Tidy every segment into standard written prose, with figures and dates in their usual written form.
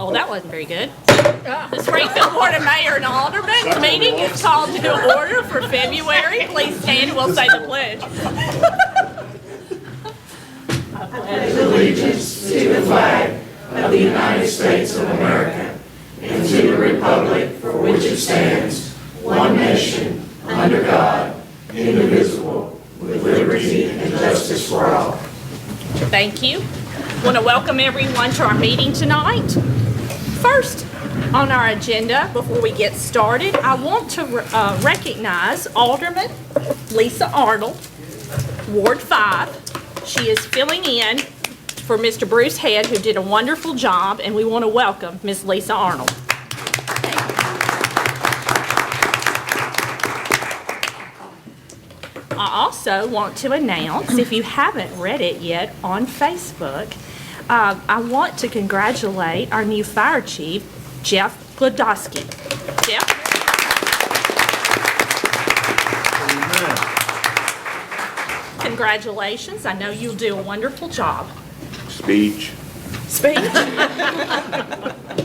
Oh, that wasn't very good. The Springfield Board of Mayor and Aldermen meeting is called to order for February. Please stand and we'll say the pledge. I pledge allegiance to the flag of the United States of America and to the republic for which it stands, one nation, under God, indivisible, with liberty and justice for all. Thank you. I want to welcome everyone to our meeting tonight. First on our agenda, before we get started, I want to recognize Alderman Lisa Arnold, Ward 5. She is filling in for Mr. Bruce Head, who did a wonderful job, and we want to welcome Ms. Lisa Arnold. I also want to announce, if you haven't read it yet on Facebook, I want to congratulate our new fire chief, Jeff Glodowski. Jeff? Amen. Congratulations. I know you'll do a wonderful job. Speech.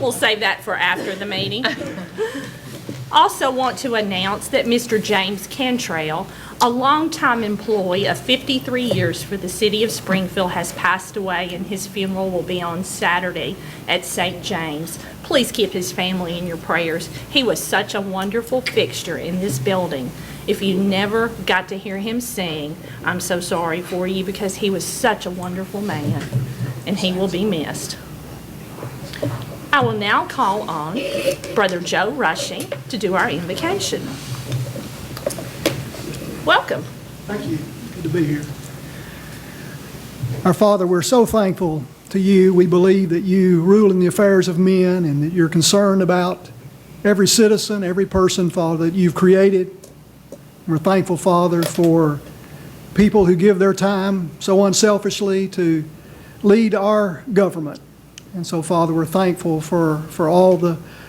We'll save that for after the meeting. Also want to announce that Mr. James Cantrell, a longtime employee of 53 years for the city of Springfield, has passed away, and his funeral will be on Saturday at St. James. Please keep his family in your prayers. He was such a wonderful fixture in this building. If you never got to hear him sing, I'm so sorry for you, because he was such a wonderful man, and he will be missed. I will now call on Brother Joe Rushing to do our invocation. Welcome. Thank you. Good to be here. Our Father, we're so thankful to you. We believe that you rule in the affairs of men and that you're concerned about every citizen, every person, Father, that you've created. We're thankful, Father, for people who give their time so unselfishly to lead our government. And so, Father, we're thankful for all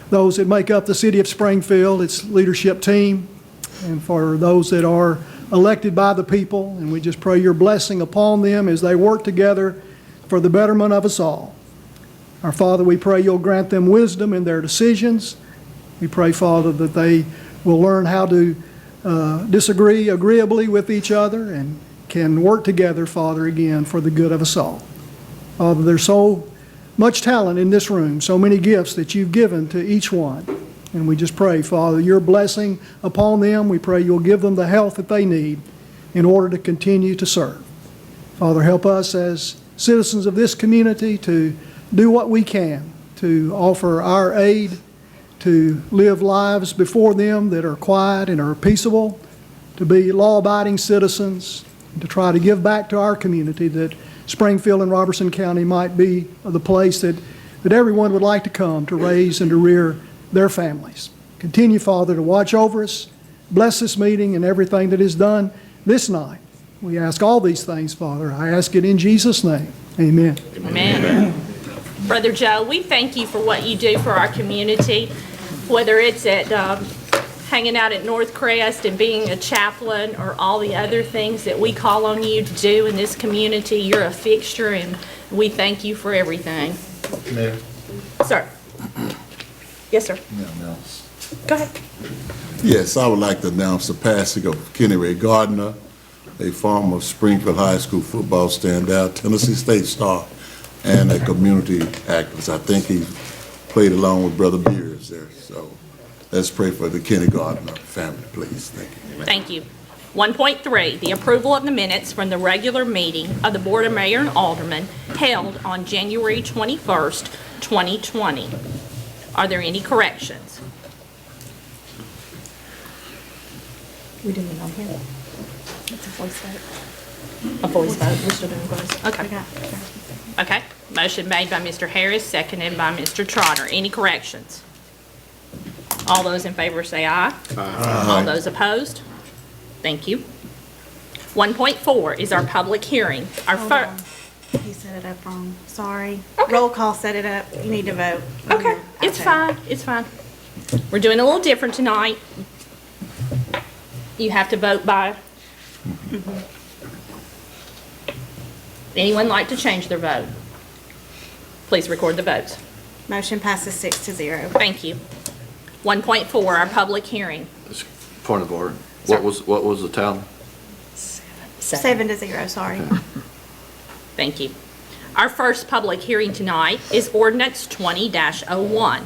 those that make up the city of Springfield, its leadership team, and for those that are elected by the people. And we just pray your blessing upon them as they work together for the betterment of us all. Our Father, we pray you'll grant them wisdom in their decisions. We pray, Father, that they will learn how to disagree agreeably with each other and can work together, Father, again, for the good of us all. Father, there's so much talent in this room, so many gifts that you've given to each one. And we just pray, Father, your blessing upon them. We pray you'll give them the health that they need in order to continue to serve. Father, help us as citizens of this community to do what we can to offer our aid, to live lives before them that are quiet and are peaceable, to be law-abiding citizens, and to try to give back to our community, that Springfield and Robertson County might be the place that everyone would like to come to raise and to rear their families. Continue, Father, to watch over us. Bless this meeting and everything that is done this night. We ask all these things, Father. I ask it in Jesus' name. Amen. Amen. Brother Joe, we thank you for what you do for our community, whether it's at hanging out at North Crest and being a chaplain or all the other things that we call on you to do in this community. You're a fixture, and we thank you for everything. Mayor. Sir. Yes, sir. Go ahead. Yes, I would like to announce the passing of Kenny Ray Gardner, a former Springfield High School football standout, Tennessee State star, and a community activist. I think he played along with Brother Beers there. So let's pray for the Kenny Gardner family, please. Thank you. Thank you. 1.3, the approval of the minutes from the regular meeting of the Board of Mayor and Aldermen held on January 21st, 2020. Are there any corrections? We doing it on here? It's a voice vote. A voice vote. We're still doing voice. Okay. Okay. Motion made by Mr. Harris, seconded by Mr. Trotter. Any corrections? All those in favor say aye. Aye. All those opposed? Thank you. 1.4 is our public hearing. Our first. He set it up wrong. Sorry. Okay. Roll call set it up. You need to vote. Okay, it's fine, it's fine. We're doing a little different tonight. You have to vote by. Anyone like to change their vote? Please record the votes. Motion passes 6-0. Thank you. 1.4, our public hearing. Point of order. Sir. What was the tally? 7-0, sorry. Thank you. Our first public hearing tonight is ordinance 20-01,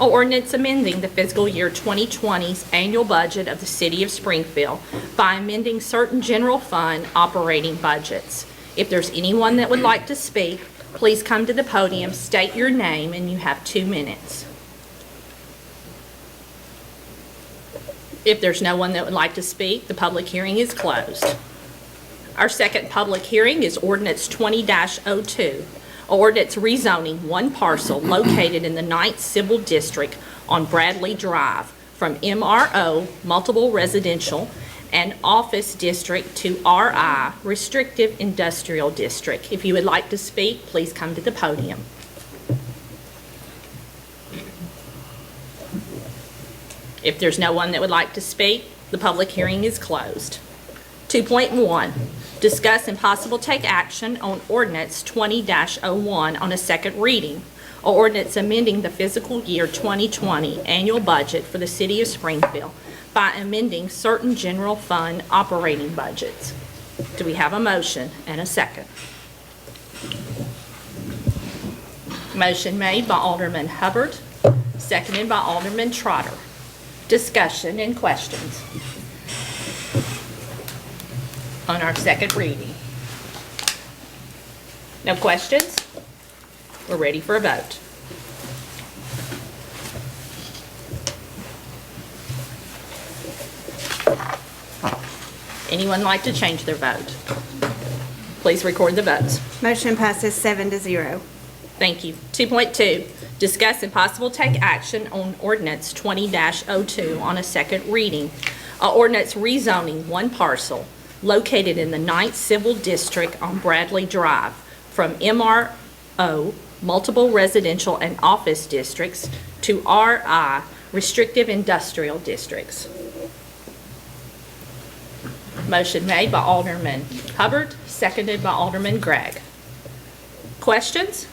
a ordinance amending the fiscal year 2020's annual budget of the City of Springfield by amending certain general fund operating budgets. If there's anyone that would like to speak, please come to the podium, state your name, and you have 2 minutes. If there's no one that would like to speak, the public hearing is closed. Our second public hearing is ordinance 20-02, an ordinance rezoning one parcel located in the 9th Civil District on Bradley Drive from MRO, Multiple Residential and Office District, to RI, Restrictive Industrial District. If you would like to speak, please come to the podium. If there's no one that would like to speak, the public hearing is closed. 2.1, discuss and possible take action on ordinance 20-01 on a second reading, or ordinance amending the fiscal year 2020 annual budget for the City of Springfield by amending certain general fund operating budgets. Do we have a motion and a second? Motion made by Alderman Hubbard, seconded by Alderman Trotter. Discussion and questions on our second reading. No questions? We're ready for a vote. Anyone like to change their vote? Please record the votes. Motion passes 7-0. Thank you. 2.2, discuss and possible take action on ordinance 20-02 on a second reading. A ordinance rezoning one parcel located in the 9th Civil District on Bradley Drive from MRO, Multiple Residential and Office Districts, to RI, Restrictive Industrial Districts. Motion made by Alderman Hubbard, seconded by Alderman Gregg. Questions?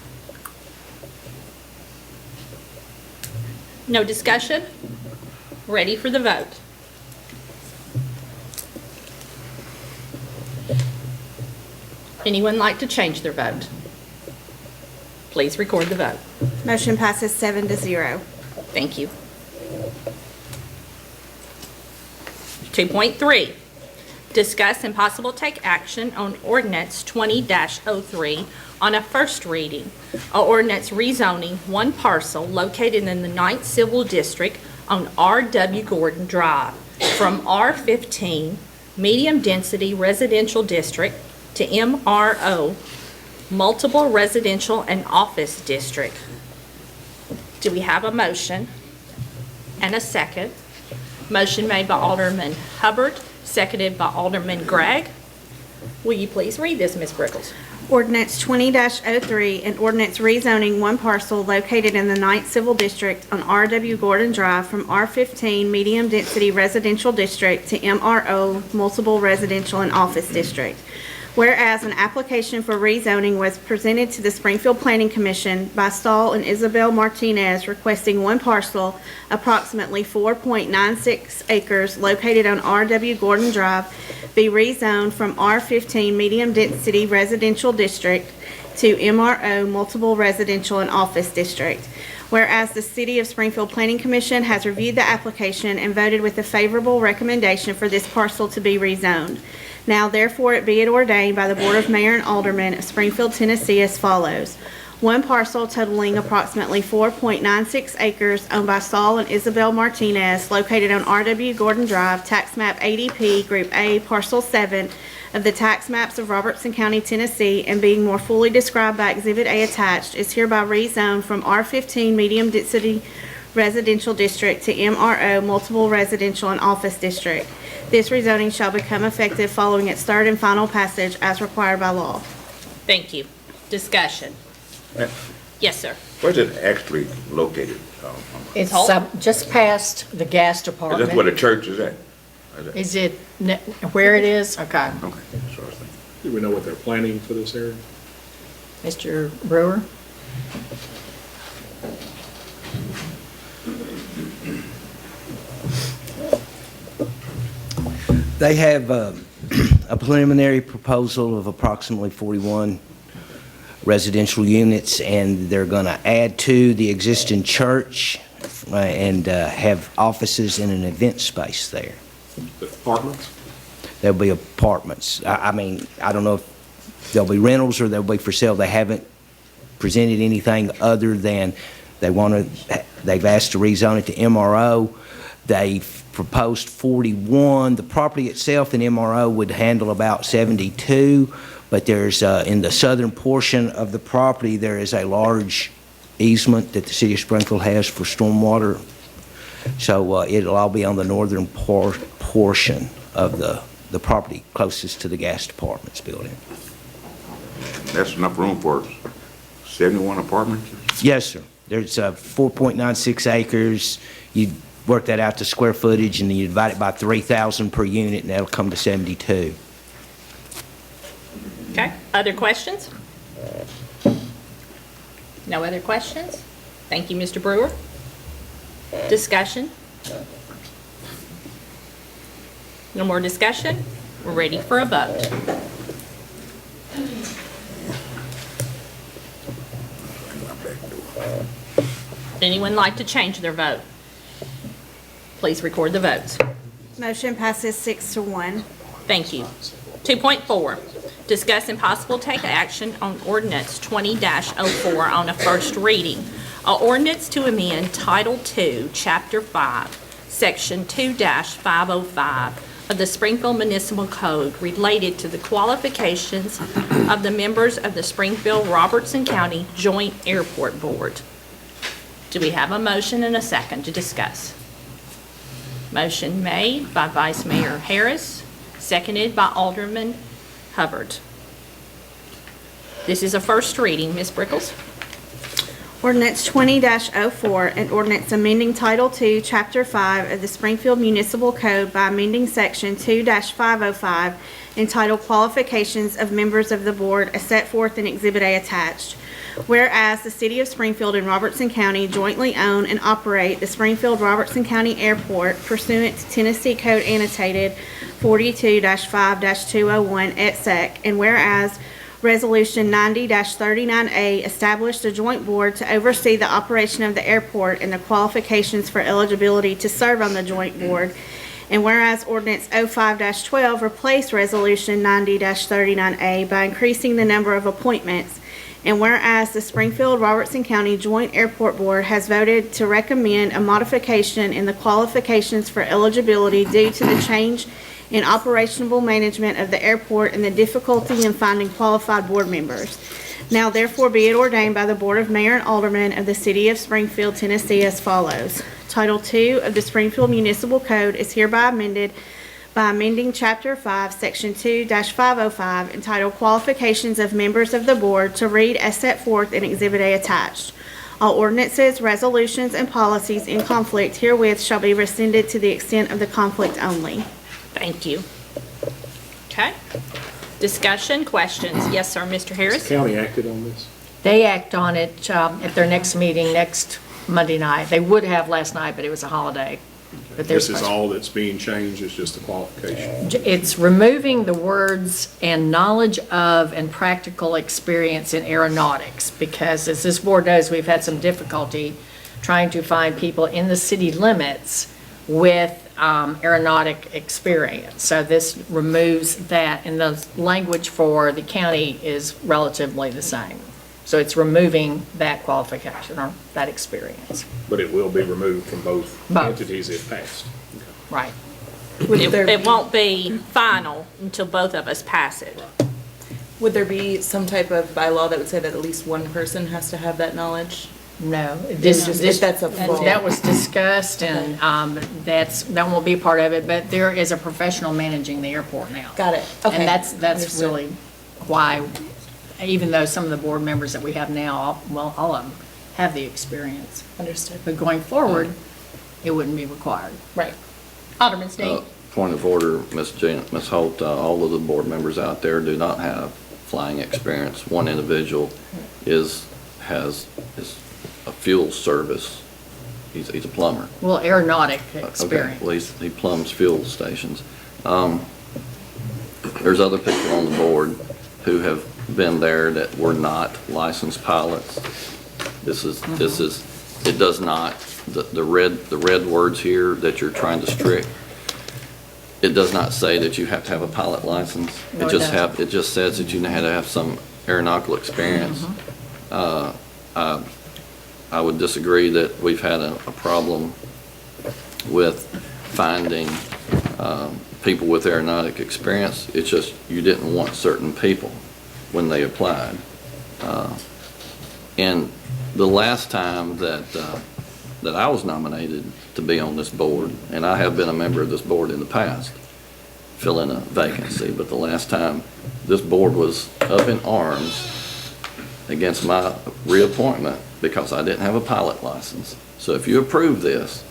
No discussion? Ready for the vote. Anyone like to change their vote? Please record the vote. Motion passes 7-0. Thank you. 2.3, discuss and possible take action on ordinance 20-03 on a first reading. A ordinance rezoning one parcel located in the 9th Civil District on R.W. Gordon Drive from R15 Medium Density Residential District to MRO Multiple Residential and Office District. Do we have a motion and a second? Motion made by Alderman Hubbard, seconded by Alderman Gregg. Will you please read this, Ms. Brickles? Ordinance 20-03, an ordinance rezoning one parcel located in the 9th Civil District on R.W. Gordon Drive from R15 Medium Density Residential District to MRO Multiple Residential and Office District. Whereas an application for rezoning was presented to the Springfield Planning Commission by Saul and Isabel Martinez requesting one parcel, approximately 4.96 acres, located on R.W. Gordon Drive, be rezoned from R15 Medium Density Residential District to MRO Multiple Residential and Office District. Whereas the City of Springfield Planning Commission has reviewed the application and voted with a favorable recommendation for this parcel to be rezoned. Now therefore it be it ordained by the Board of Mayor and Aldermen of Springfield, Tennessee as follows. One parcel totaling approximately 4.96 acres owned by Saul and Isabel Martinez located on R.W. Gordon Drive, tax map ADP, Group A, Parcel 7 of the tax maps of Robertson County, Tennessee, and being more fully described by Exhibit A attached, is hereby rezoned from R15 Medium Density Residential District to MRO Multiple Residential and Office District. This rezoning shall become effective following its third and final passage as required by law. Thank you. Discussion. Yes, sir. Where's it actually located? It's Holt? just past the gas Is that where department. the church is at? Is it where it is? Okay. Okay, that's what I was thinking. Do we know what they're planning for this area? Mr. Brewer? They have a preliminary proposal of approximately 41 residential units, and they're going to add to the existing church and have offices and an event space there. Apartments? There'll be apartments. I mean, I don't know if there'll be rentals or they'll be for sale. They haven't presented anything other than they've asked to rezone it to MRO. They've proposed 41. The property itself in MRO would handle about 72, but there's, in the southern portion of the property, there is a large easement that the city of Springfield has for stormwater. So it'll all be on the northern portion of the property closest to the gas department's building. That's enough room for 71 apartments? Yes, sir. There's 4.96 acres. You work that out to square footage, and then you divide it by 3,000 per unit, and that'll come to 72. Okay, other questions? No other questions? Thank you, Mr. Brewer. Discussion? No more discussion? We're ready for a vote. Anyone like to change their vote? Please record the votes. Motion passes 6-1. Thank you. 2.4, discuss and possible take action on ordinance 20-04 on a first reading. A ordinance to amend Title II, Chapter 5, Section 2-505 of the Springfield Municipal Code related to the qualifications of the members of the Springfield-Robertson County Joint Airport Board. Do we have a motion and a second to discuss? Motion made by Vice Mayor Harris, seconded by Alderman Hubbard. This is a first reading. Ms. Brickles? Ordinance 20-04, an ordinance amending Title II, Chapter 5 of the Springfield Municipal Code by amending Section 2-505 entitled Qualifications of Members of the Board as set forth in Exhibit A attached. Whereas the City of Springfield and Robertson County jointly own and operate the Springfield-Robertson County Airport pursuant to Tennessee Code Annotated 42-5-201 et sec, and whereas Resolution 90-39A established a joint board to oversee the operation of the airport and the qualifications for eligibility to serve on the joint board, and whereas Ordinance 05-12 replaced Resolution 90-39A by increasing the number of appointments, and whereas the Springfield-Robertson County Joint Airport Board has voted to recommend a modification in the qualifications for eligibility due to the change in operational management of the airport and the difficulty in finding qualified board members. Now therefore be it ordained by the Board of Mayor and Aldermen of the City of Springfield, Tennessee as follows. Title II of the Springfield Municipal Code is hereby amended by amending Chapter 5, Section 2-505 entitled Qualifications of Members of the Board to read as set forth in Exhibit A attached. All ordinances, resolutions, and policies in conflict herewith shall be rescinded to the extent of the conflict only. Thank you. Okay. Discussion, questions? Yes, sir, Mr. Harris? County acted on this? They act on it at their next meeting next Monday night. They would have last night, but it was a holiday. But This is all that's being changed, is just the qualification. It's removing the words "and knowledge of and practical experience in aeronautics," because as this board knows, we've had some difficulty trying to find people in the city limits with aeronautic experience. So this removes that, and the language for the county is relatively the same. So it's removing that qualification or that experience. But it will be removed from both Both. entities if passed. Right. It won't be final until both of us pass it. Would there be some type of bylaw that would say that at least one person has to have that knowledge? No. If that's a full. That was discussed, and that won't be part of it, but there is a professional managing the airport now. Got it. Okay. And that's Understood. really why, even though some of the board members that we have now, well, all of them have the experience. Understood. But going forward, it wouldn't be required. Right. Alderman Sneed? Point of order, Ms. Holt, all of the board members out there do not have flying experience. One individual is a fuel service. He's a plumber. Well, aeronautic Okay, experience. well, he plumbs fuel stations. There's other people on the board who have been there that were not licensed pilots. This is, it does not, the red words here that you're trying to strict, it does not say that you have to have a pilot license. No, it doesn't. It just says that you had to have some aeronautical experience. I would disagree that we've had a problem with finding people with aeronautic experience. It's just you didn't want certain people when they applied. And the last time that I was nominated to be on this board, and I have been a member of this board in the past, filling a vacancy, but the last time this board was up in arms against my reappointment because I didn't have a pilot license. So if you approve this,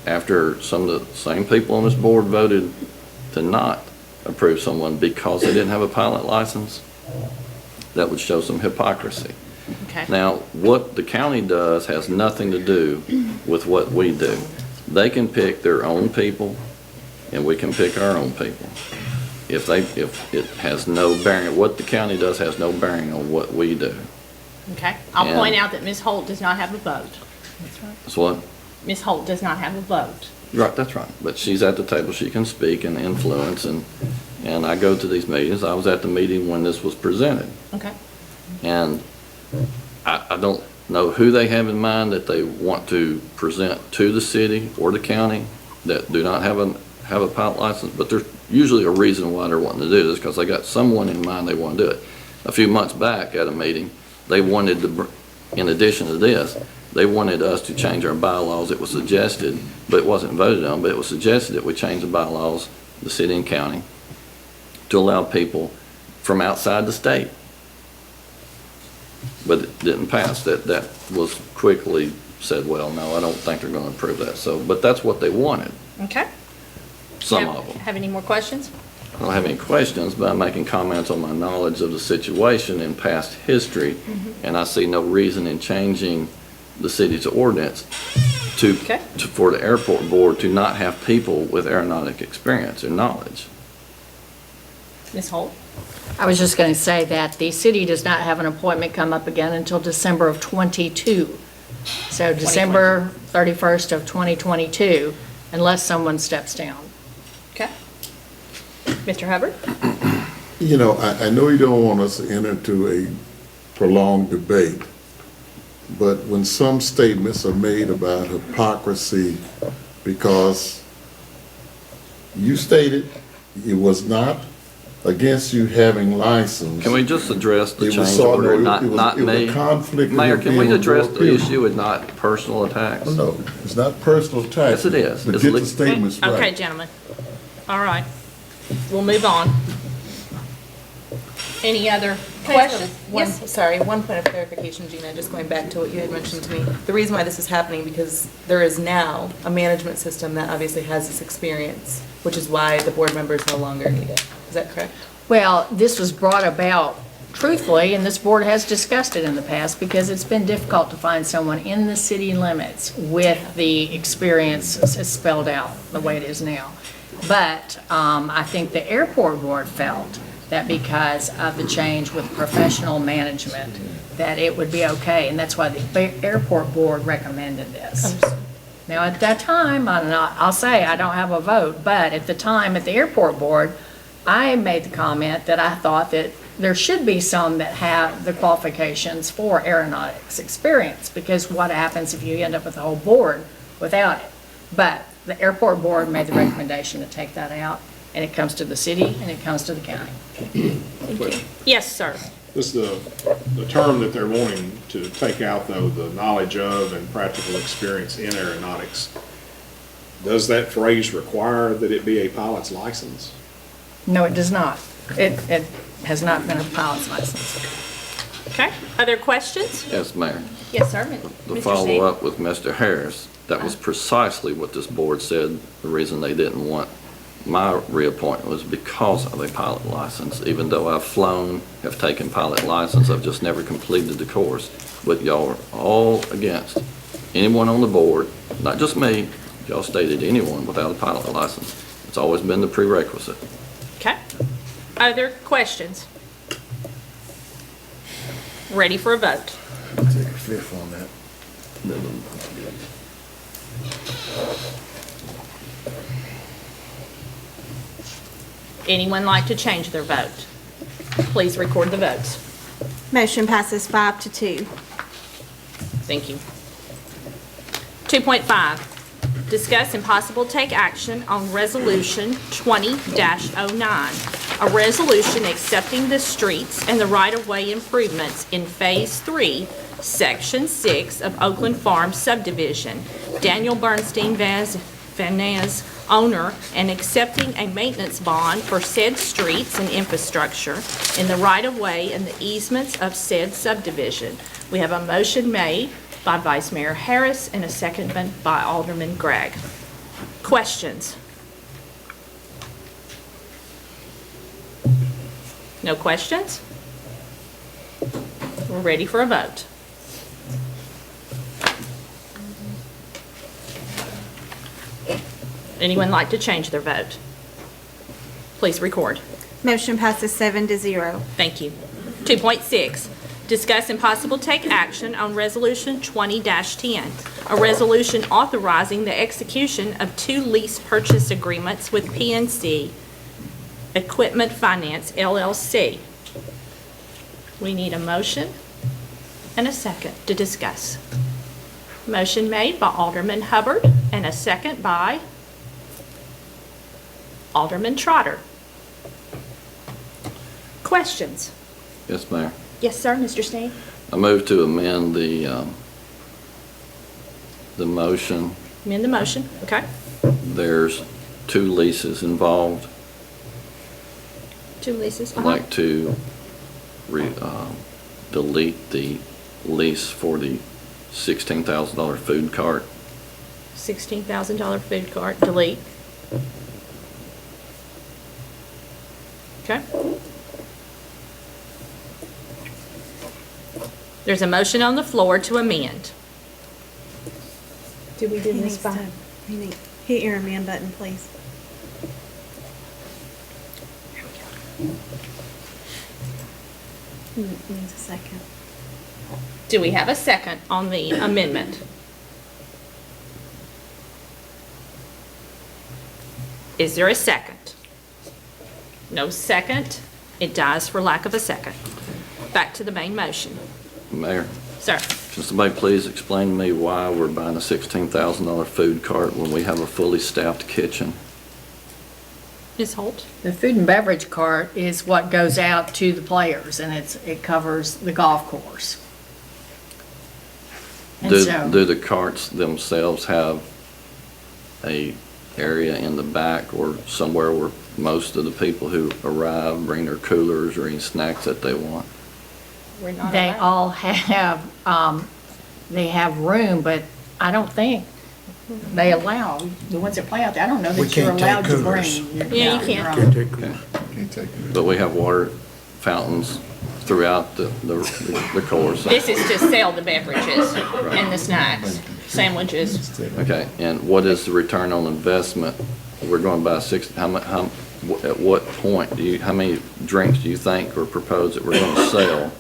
after some of the same people on this board voted to not approve someone because they didn't have a pilot license, that would show some hypocrisy. Okay. Now, what the county does has nothing to do with what we do. They can pick their own people, and we can pick our own people. If it has no bearing, what the county does has no bearing on what we do. Okay. I'll And- point out that Ms. Holt does not have a vote. That's what? Ms. Holt does not have a vote. Right, that's right. But she's at the table, she can speak and influence, and I go to these meetings. I was at the meeting when this was presented. Okay. And I don't know who they have in mind that they want to present to the city or the county that do not have a pilot license, but there's usually a reason why they're wanting to do this, because they got someone in mind they want to do it. A few months back at a meeting, they wanted to, in addition to this, they wanted us to change our bylaws. It was suggested, but it wasn't voted on, but it was suggested that we change the bylaws, the city and county, to allow people from outside the state. But it didn't pass. That was quickly said, well, no, I don't think they're going to approve that. So, but that's what they wanted, Okay. some Have- of them. Have any more questions? I don't have any questions, but I'm making comments on my knowledge of the situation in past history, and I see no reason in changing the city's ordinance Okay. for the airport board to not have people with aeronautic experience or knowledge. Ms. Holt? I was just going to say that the city does not have an appointment come up again until December of '22. So December 31st of 2022, unless someone steps down. Okay. Mr. Hubbard? You know, I know you don't want us to enter into a prolonged debate, but when some statements are made about hypocrisy, because you stated it was not against you having license. Can we just address the It was change so- order, no, not it was me? a conflict. Mayor, can we address the issue? issue and not personal attacks? No, it's not personal attack. Yes, it is. But It's get le- the statements right. Okay, gentlemen. All right. We'll move on. Any other questions? Yes. Sorry, one point of clarification, Gina, just going back to what you had mentioned to me. The reason why this is happening, because there is now a management system that obviously has this experience, which is why the board members no longer need it. Is that correct? Well, this was brought about truthfully, and this board has discussed it in the past, because it's been difficult to find someone in the city limits with the experience spelled out the way it is now. But I think the airport board felt that because of the change with professional management, that it would be okay, and that's why the airport board recommended this. Now, at that time, I'll say I don't have a vote, but at the time, at the airport board, I made the comment that I thought that there should be some that have the qualifications for aeronautics experience, because what happens if you end up with a whole board without it? But the airport board made the recommendation to take that out, and it comes to the city and it comes to the county. Yes, sir. This is the term that they're wanting to take out, though, the knowledge of and practical experience in aeronautics. Does that phrase require that it be a pilot's license? No, it does not. It has not been a pilot's license. Okay. Other questions? Yes, Mayor. Yes, sir. To Mr. follow Steve? up with Mr. Harris, that was precisely what this board said. The reason they didn't want my reappointment was because of a pilot license. Even though I've flown, have taken pilot license, I've just never completed the course. But y'all are all against anyone on the board, not just me, y'all stated anyone without a pilot license. It's always been the prerequisite. Okay. Other questions? Ready for a vote? Take a fifth on that. Anyone like to change their vote? Please record the votes. Motion passes 5-2. Thank you. 2.5, discuss and possible take action on Resolution 20-09, a resolution accepting the streets and the right-of-way improvements in Phase 3, Section 6 of Oakland Farm subdivision. Daniel Bernstein Van Ness, owner, and accepting a maintenance bond for said streets and infrastructure in the right-of-way and the easements of said subdivision. We have a motion made by Vice Mayor Harris and a second by Alderman Gregg. Questions? No questions? We're ready for a vote. Anyone like to change their vote? Please record. Motion passes 7-0. Thank you. 2.6, discuss and possible take action on Resolution 20-10, a resolution authorizing the execution of 2 lease purchase agreements with PNC Equipment Finance, LLC. We need a motion and a second to discuss. Motion made by Alderman Hubbard and a second by Alderman Trotter. Questions? Yes, Mayor. Yes, sir, Mr. Sneed. I move to amend the motion. Amend the motion, okay? There's 2 leases involved. 2 leases. I'd like to delete the lease for the $16,000 food cart. $16,000 food cart, delete. Okay. There's a motion on the floor to amend. Did we do this by? Hit your amend button, please. There we go. Needs a second. Do we have a second on the amendment? Is there a second? No second. It dies for lack of a second. Back to the main motion. Mayor, Sir. can somebody please explain to me why we're buying a $16,000 food cart when we have a fully staffed kitchen? Ms. Holt? The food and beverage cart is what goes out to the players, and it covers the golf course. And Do the carts themselves have a area in the back or somewhere where most of the people who arrive bring their coolers or any snacks that they want? We're not They allowed. all have, they have room, but I don't think they allow, the ones that play out there, I don't know We that you're can't take allowed to coolers. bring. your- Yeah, you your can't. own. Can't take it. But we have water fountains throughout the course. This is to sell the beverages and the snacks, sandwiches. Okay, and what is the return on investment? We're going by at what point how many drinks do you think or propose that we're going to sell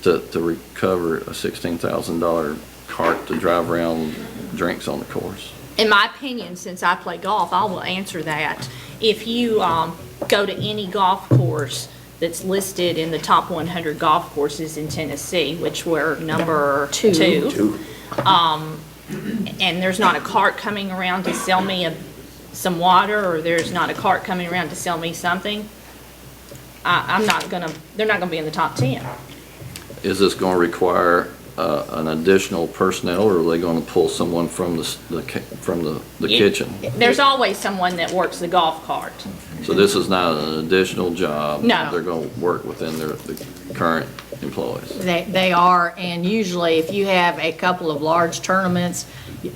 to recover a $16,000 cart to drive around drinks on the course? In my opinion, since I play golf, I will answer that. If you go to any golf course that's listed in the top 100 golf courses in Tennessee, which we're number two, and there's not a cart coming around to sell me some water, or there's not a cart coming around to sell me something, they're not gonna be in the top 10. Is this going to require an additional personnel, or are they going to pull someone from the kitchen? There's always someone that works the golf cart. So this is not an additional job? No. They're going to work within the current employees? They are, and usually if you have a couple of large tournaments,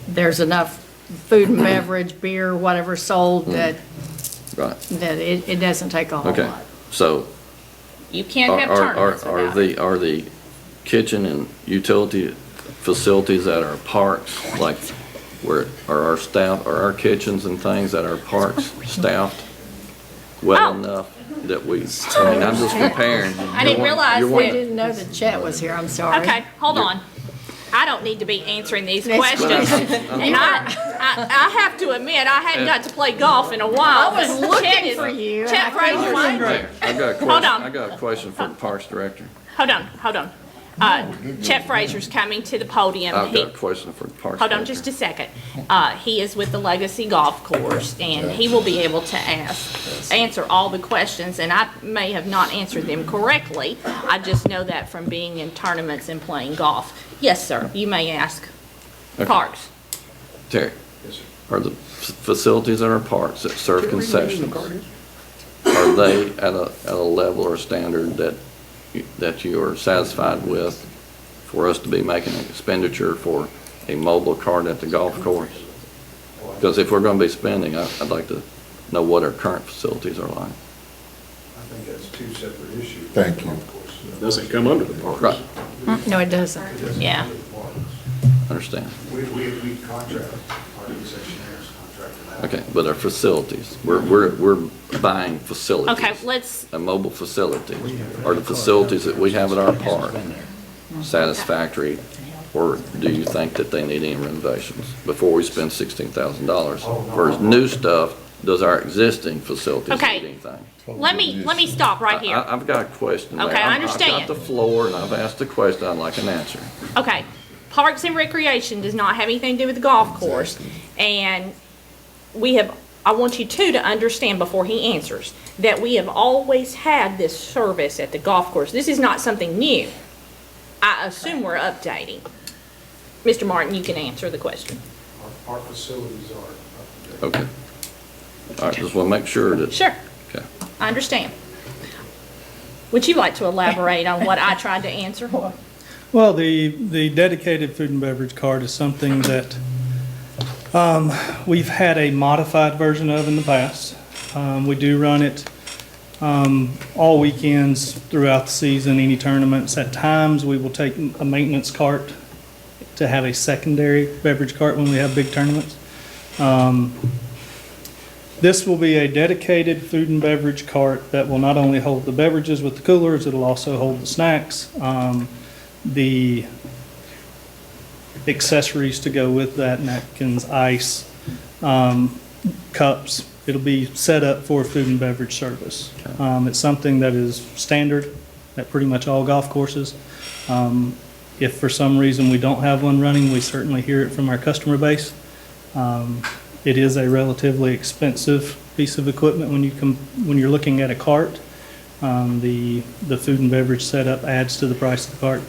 there's enough food and beverage, beer, whatever sold that Right. it doesn't take a whole Okay, lot. so You can't have tournaments without it. are the kitchen and utility facilities that are parks, like are our staff, are our kitchens and things at our parks staffed well Oh. enough that I mean, I'm just comparing. I didn't realize I that. didn't know the chat was here, I'm sorry. Okay, hold on. I don't need to be answering these questions. And I have to admit, I hadn't got to play golf in a while. I was but looking Chet is- for you, and Chet I couldn't Fraser. find you. Mayor, I got a question. Hold on. I got a question for the Parks Director. Hold on. Chet Fraser's coming to the podium. I've He- got a question for the Parks Hold Director. on just a second. He is with the Legacy Golf Course, and he will be able to answer all the questions, and I may have not answered them correctly. I just know that from being in tournaments and playing golf. Yes, sir, you may ask. Okay. Parks. Terry, are the facilities at our parks that serve concessions, are they at a level or standard that you are satisfied with for us to be making an expenditure for a mobile cart at the golf course? Because if we're going to be spending, I'd like to know what our current facilities are like. I think that's two separate issues. Thank you. Doesn't come under the parks. Right, No, it doesn't. Yeah. understand. We contract, our concessionaires contract. Okay, but our facilities, we're buying facilities. Okay, let's, A mobile facility. Are the facilities that we have at our park satisfactory, or do you think that they need any renovations before we spend $16,000? For new stuff, does our existing facilities Okay. need anything? let me stop right here. I've got a question. Mayor. Okay, I I've understand. got the floor, and I've asked a question, I'd like an answer. Okay, Parks and Recreation does not have anything to do with the golf course. And I want you to understand before he answers, that we have always had this service at the golf course. This is not something new. I assume we're updating. Mr. Martin, you can answer the question. Our facilities are up to date. Okay. All right, just want to make sure that. Sure, Okay. I understand. Would you like to elaborate on what I tried to answer? Well, the dedicated food and beverage card is something that we've had a modified version of in the past. We do run it all weekends throughout the season, any tournaments. At times, we will take a maintenance cart to have a secondary beverage cart when we have big tournaments. This will be a dedicated food and beverage cart that will not only hold the beverages with the coolers, it'll also hold the snacks, the accessories to go with that, napkins, ice, cups. It'll be set up for food and beverage service. It's something that is standard at pretty much all golf courses. If for some reason we don't have one running, we certainly hear it from our customer base. It is a relatively expensive piece of equipment when you're looking at a cart. The food and beverage setup adds to the price of the cart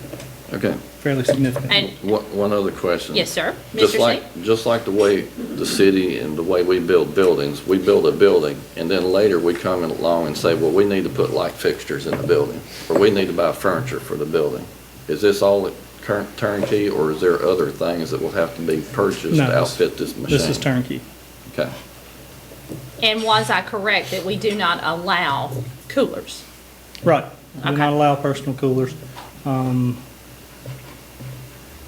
Okay. fairly significantly. And, One other question. yes, sir. Just Mr. like, Singh? just like the way the city and the way we build buildings, we build a building, and then later we come along and say, well, we need to put light fixtures in the building, or we need to buy furniture for the building. Is this all at current turnkey, or is there other things that will have to be purchased No, to outfit this machine? This is turnkey. Okay. And was I correct that we do not allow coolers? Right. We do Okay. not allow personal coolers.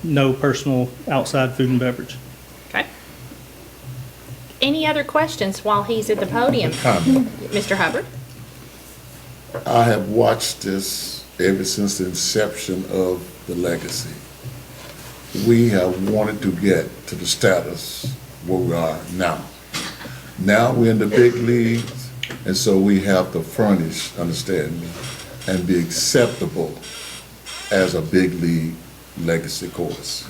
No personal outside food and beverage. Okay. Any other questions while he's at the podium? Comment. Mr. Hubbard? I have watched this ever since the inception of the legacy. We have wanted to get to the status where we are now. Now we're in the big leagues, and so we have to furnish, understand me, and be acceptable as a big league legacy course.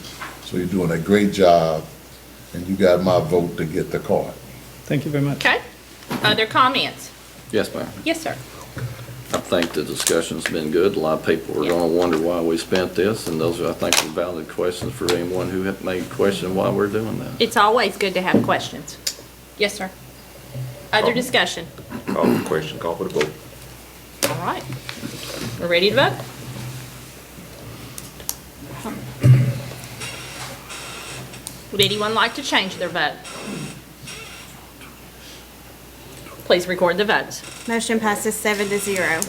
So you're doing a great job, and you got my vote to get the card. Thank you very much. Okay. Other comments? Yes, ma'am. Yes, sir. I think the discussion's been good. A lot of people are gonna wonder why we spent this, and those are, I think, are valid questions for anyone who may question why we're doing that. It's always good to have questions. Yes, sir. Other discussion? Call for the question, call for the vote. All right. We're ready to vote? Would anyone like to change their vote? Please record the votes. Motion passes 7-0.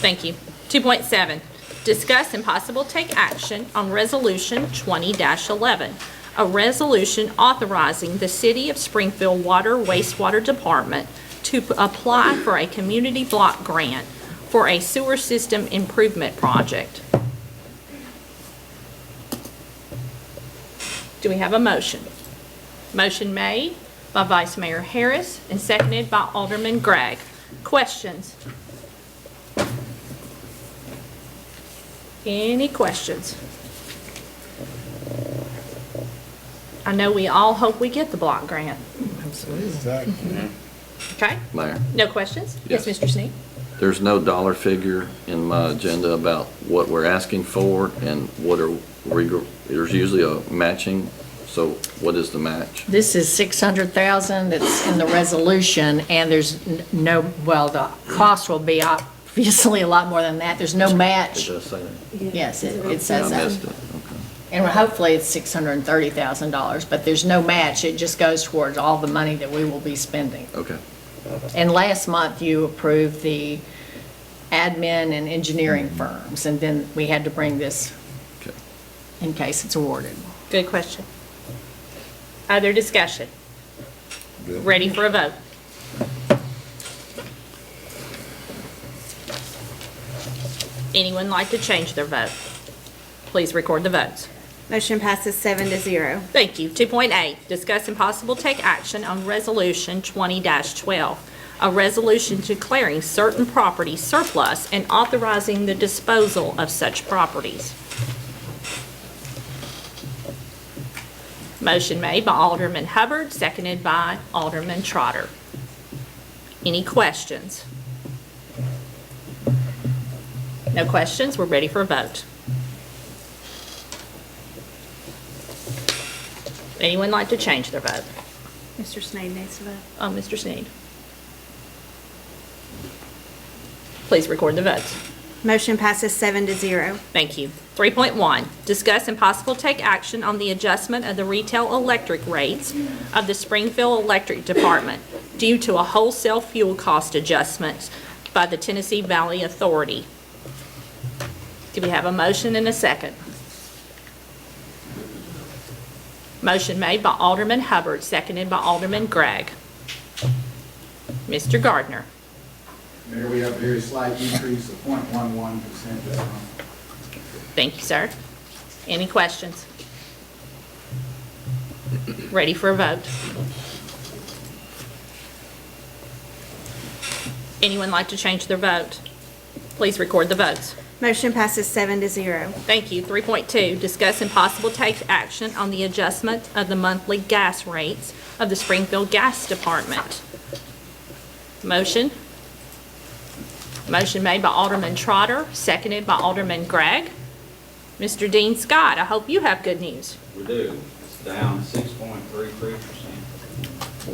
Thank you. 2.7, discuss and possible take action on Resolution 20-11, a resolution authorizing the City of Springfield Water Wastewater Department to apply for a community block grant for a sewer system improvement project. Do we have a motion? Motion made by Vice Mayor Harris and seconded by Alderman Gregg. Questions? Any questions? I know we all hope we get the block grant. Okay? Mayor, No questions? Yes, Yes. Mr. Sneed? there's no dollar figure in my agenda about what we're asking for and what are, there's usually a matching, so what is the match? This is 600,000 that's in the resolution, and there's no, well, the cost will be obviously a lot more than that. There's no It match. does say that. Yes, it I says missed that. it, okay. And hopefully it's $630,000, but there's no match. It just goes towards all the money that we will be spending. Okay. And last month, you approved the admin and engineering firms, and then we had to bring this Okay. in case it's awarded. Good question. Other discussion? Ready for a vote? Anyone like to change their vote? Please record the votes. Motion passes 7-0. Thank you. 2.8, discuss and possible take action on Resolution 20-12, a resolution declaring certain properties surplus and authorizing the disposal of such properties. Motion made by Alderman Hubbard, seconded by Alderman Trotter. Any questions? No questions? We're ready for a vote. Anyone like to change their vote? Mr. Sneed needs to vote. Oh, Mr. Sneed. Please record the votes. Motion passes 7-0. Thank you. 3.1, discuss and possible take action on the adjustment of the retail electric rates of the Springfield Electric Department due to a wholesale fuel cost adjustment by the Tennessee Valley Authority. Do we have a motion and a second? Motion made by Alderman Hubbard, seconded by Alderman Gregg. Mr. Gardner. Mayor, we have a very slight increase of 0.11%. Thank you, sir. Any questions? Ready for a vote? Anyone like to change their vote? Please record the votes. Motion passes 7-0. Thank you. 3.2, discuss and possible take action on the adjustment of the monthly gas rates of the Springfield Gas Department. Motion? Motion made by Alderman Trotter, seconded by Alderman Gregg. Mr. Dean Scott, I hope you have good news. We do. It's down 6.33%.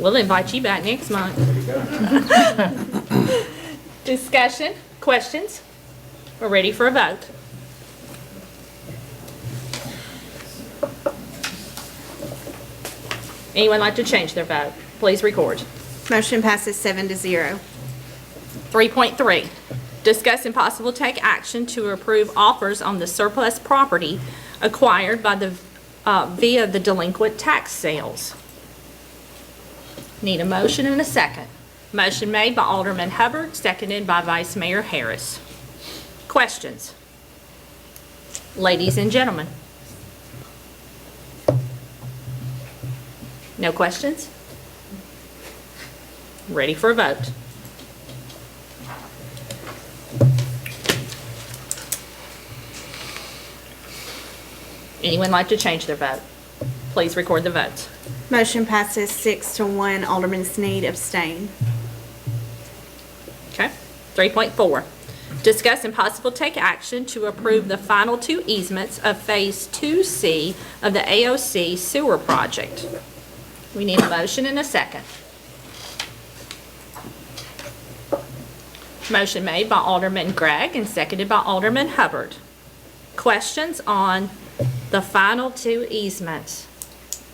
We'll invite you back next month. There you go. Discussion, questions? We're ready for a vote. Anyone like to change their vote? Please record. Motion passes 7-0. 3.3, discuss and possible take action to approve offers on the surplus property acquired by the, via the delinquent tax sales. Need a motion and a second. Motion made by Alderman Hubbard, seconded by Vice Mayor Harris. Questions? Ladies and gentlemen. No questions? Ready for a vote. Anyone like to change their vote? Please record the votes. Motion passes 6-1. Alderman Sneed abstain. Okay. 3.4, discuss and possible take action to approve the final two easements of Phase 2C of the AOC sewer project. We need a motion and a second. Motion made by Alderman Gregg and seconded by Alderman Hubbard. Questions on the final two easements?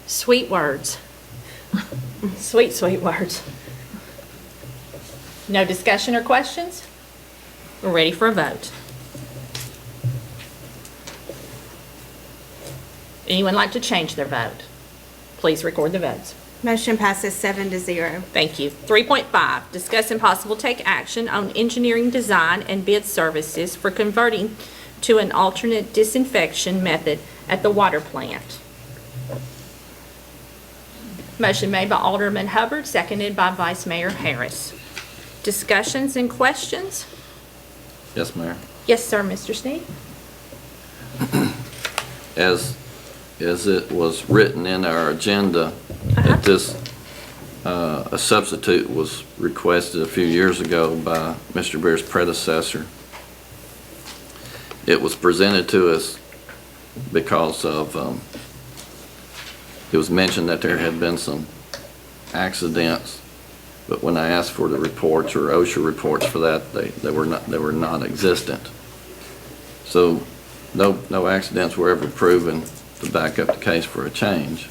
Sweet words. Sweet, sweet words. No discussion or questions? We're ready for a vote. Anyone like to change their vote? Please record the votes. Motion passes 7-0. Thank you. 3.5, discuss and possible take action on engineering design and bid services for converting to an alternate disinfection method at the water plant. Motion made by Alderman Hubbard, seconded by Vice Mayor Harris. Discussions and questions? Yes, Mayor. Yes, sir, Mr. Sneed. As it was written in our agenda, that this, a substitute was requested a few years ago by Mr. Beer's predecessor. It was presented to us because of, it was mentioned that there had been some accidents, but when I asked for the reports or OSHA reports for that, they were non-existent. So no accidents were ever proven to back up the case for a change.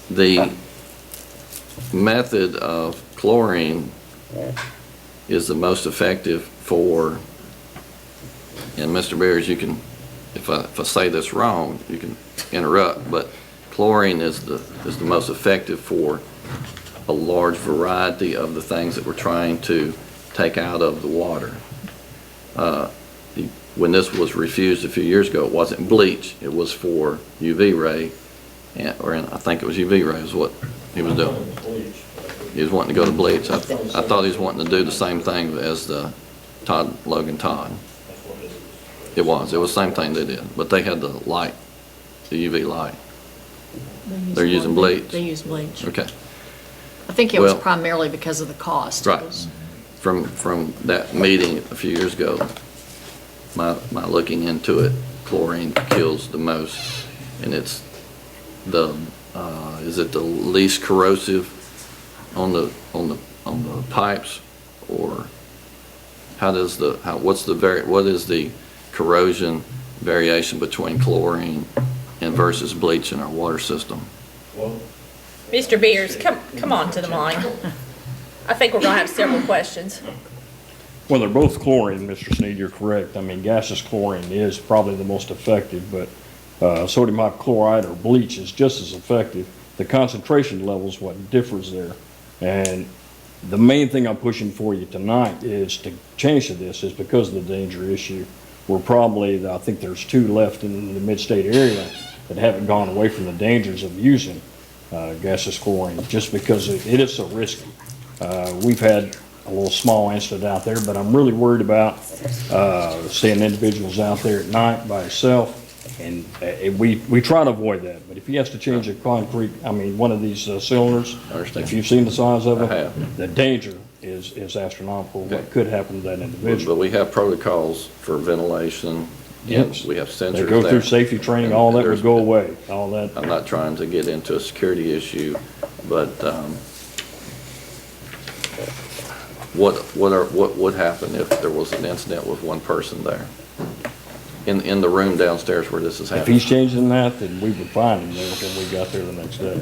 The method of chlorine is the most effective for, and Mr. Beers, you can, if I say this wrong, you can interrupt, but chlorine is the most effective for a large variety of the things that we're trying to take out of the water. When this was refused a few years ago, it wasn't bleach, it was for UV ray, I think it was UV ray is what he was doing. He was wanting to go to bleach. I thought he was wanting to do the same thing as the Logan Todd. It was the same thing they did, but they had the light, the UV light. They're using bleach? They use bleach. Okay. I think it was primarily because of the cost. Right. From that meeting a few years ago, my looking into it, chlorine kills the most, and it's the is it the least corrosive on the pipes, or what is the corrosion variation between chlorine and versus bleach in our water system? Mr. Beers, come on to the mic. I think we're going to have several questions. Well, they're both chlorine, Mr. Sneed, you're correct. I mean, gaseous chlorine is probably the most effective, but sodium hypochlorite or bleach is just as effective. The concentration level is what differs there. And the main thing I'm pushing for you tonight is to change to this is because of the danger issue. We're probably, I think there's 2 left in the mid-state area that haven't gone away from the dangers of using gaseous chlorine just because it is so risky. We've had a little small incident out there, but I'm really worried about seeing individuals out there at night by himself, and we try to avoid that. But if he has to change a one of these cylinders, if you've seen the size of it, the danger is astronomical. What could happen to that individual? But we have protocols for ventilation. Yes. We have sensors. They go through safety training, all that would go away, all that. I'm not trying to get into a security issue, but what would happen if there was an incident with one person there? In the room downstairs where this is happening? If he's changing that, then we would find him there when we got there the next day.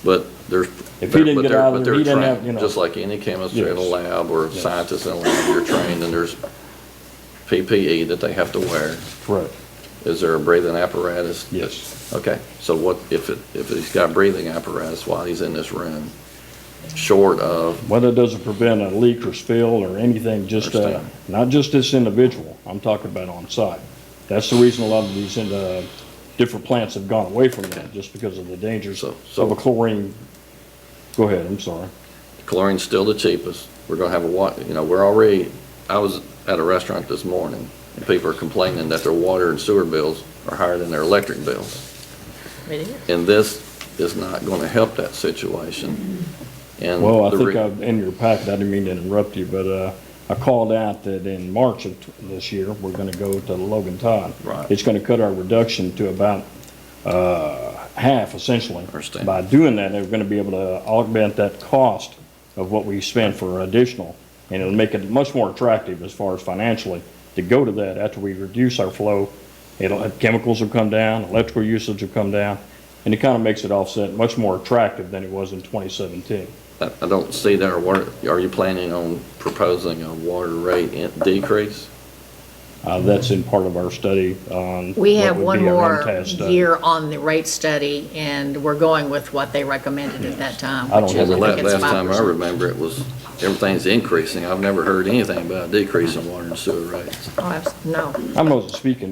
But there's, if he didn't get out of there, he didn't have, just like any chemist in a lab or scientist in a lab, you're trained, and there's PPE that they have to wear. Correct. Is there a breathing apparatus? Yes. Okay, so what if he's got a breathing apparatus while he's in this room, short of? Well, that doesn't prevent a leak or spill or anything, just not just this individual. I'm talking about on site. That's the reason a lot of these different plants have gone away from that, just because of the dangers of a chlorine. Go ahead, I'm sorry. Chlorine's still the cheapest. We're gonna have I was at a restaurant this morning, and people are complaining that their water and sewer bills are higher than their electric bills. And this is not gonna help that situation. And well, I think in your packet, I didn't mean to interrupt you, but I called out that in March of this year, we're going to go to Logan Todd. Right. It's going to cut our reduction to about half, essentially. By doing that, they're going to be able to augment that cost of what we spend for additional, and it'll make it much more attractive as far as financially to go to that after we reduce our flow. Chemicals will come down, electrical usage will come down, and it kind of makes it offset much more attractive than it was in 2017. I don't see that. Are you planning on proposing a water rate decrease? That's in part of our study on. We what have would one be our more MTAS study. year on the rate study, and we're going with what they recommended at that time. I don't which have is, Well, the think it's last time I 5%. remember it was, everything's increasing. I've never heard anything about a decrease in water and sewer rates. Oh, no. I wasn't speaking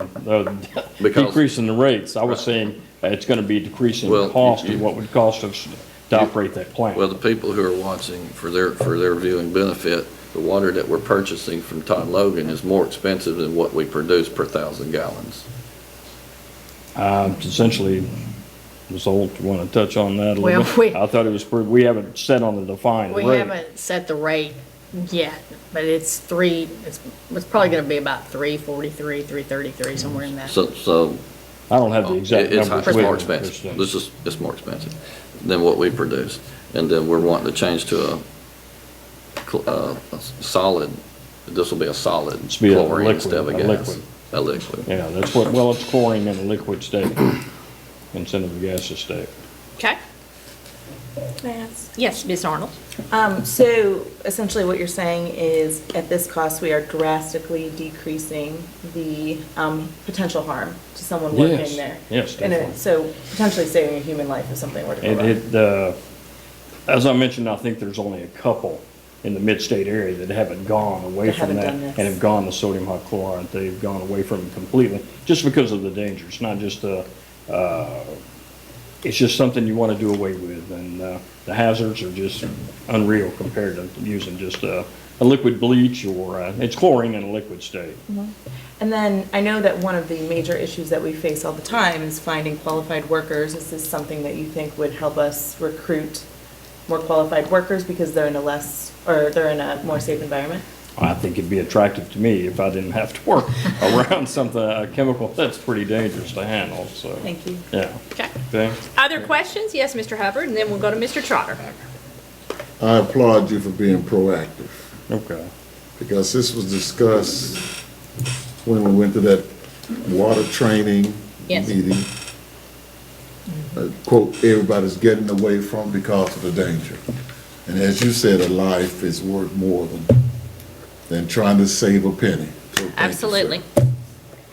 Because- decreasing the rates. I was saying it's going to be decreasing Well, the cost you- of what would cost us to operate that plant. Well, the people who are watching, for their viewing benefit, the water that we're purchasing from Todd Logan is more expensive than what we produce per 1,000 gallons. Essentially, Ms. Holt, you want to touch on that a Well, little bit? I thought it was, we haven't set on the defined rate. We haven't set the rate yet, but it's probably gonna be about 343, 333, somewhere in that. So I don't have the exact it's numbers. it's more with me, expensive. Kristen. It's more expensive than what we produce. And then we're wanting to change to a solid, this will be a solid Be a chlorine liquid, instead of a a gas. liquid. A liquid. Yeah, that's what, well, it's chlorine in a liquid state instead of a gaseous state. Okay? Can I ask? Yes, Ms. Arnold? So essentially what you're saying is at this cost, we are drastically decreasing the potential harm to someone Yes, working there. yes, And definitely. so potentially saving a human life if something were to go wrong. As I mentioned, I think there's only a couple in the mid-state area that haven't gone away That from haven't that done this. and have gone to sodium hypochlorite. They've gone away from it completely, just because of the dangers, not just it's just something you want to do away with, and the hazards are just unreal compared to using just a liquid bleach or it's chlorine in a liquid state. And then I know that one of the major issues that we face all the time is finding qualified workers. Is this something that you think would help us recruit more qualified workers because they're in a more safe environment? I think it'd be attractive to me if I didn't have to work around something, a chemical that's pretty dangerous to handle, so. Thank you. Yeah. Okay. Okay. Other questions? Yes, Mr. Hubbard, and then we'll go to Mr. Trotter. I applaud you for being proactive, Okay. because this was discussed when we went to that water training Yes. meeting. Quote, everybody's getting away from because of the danger. And as you said, a life is worth more than trying to save a penny. So thank you, sir. Absolutely.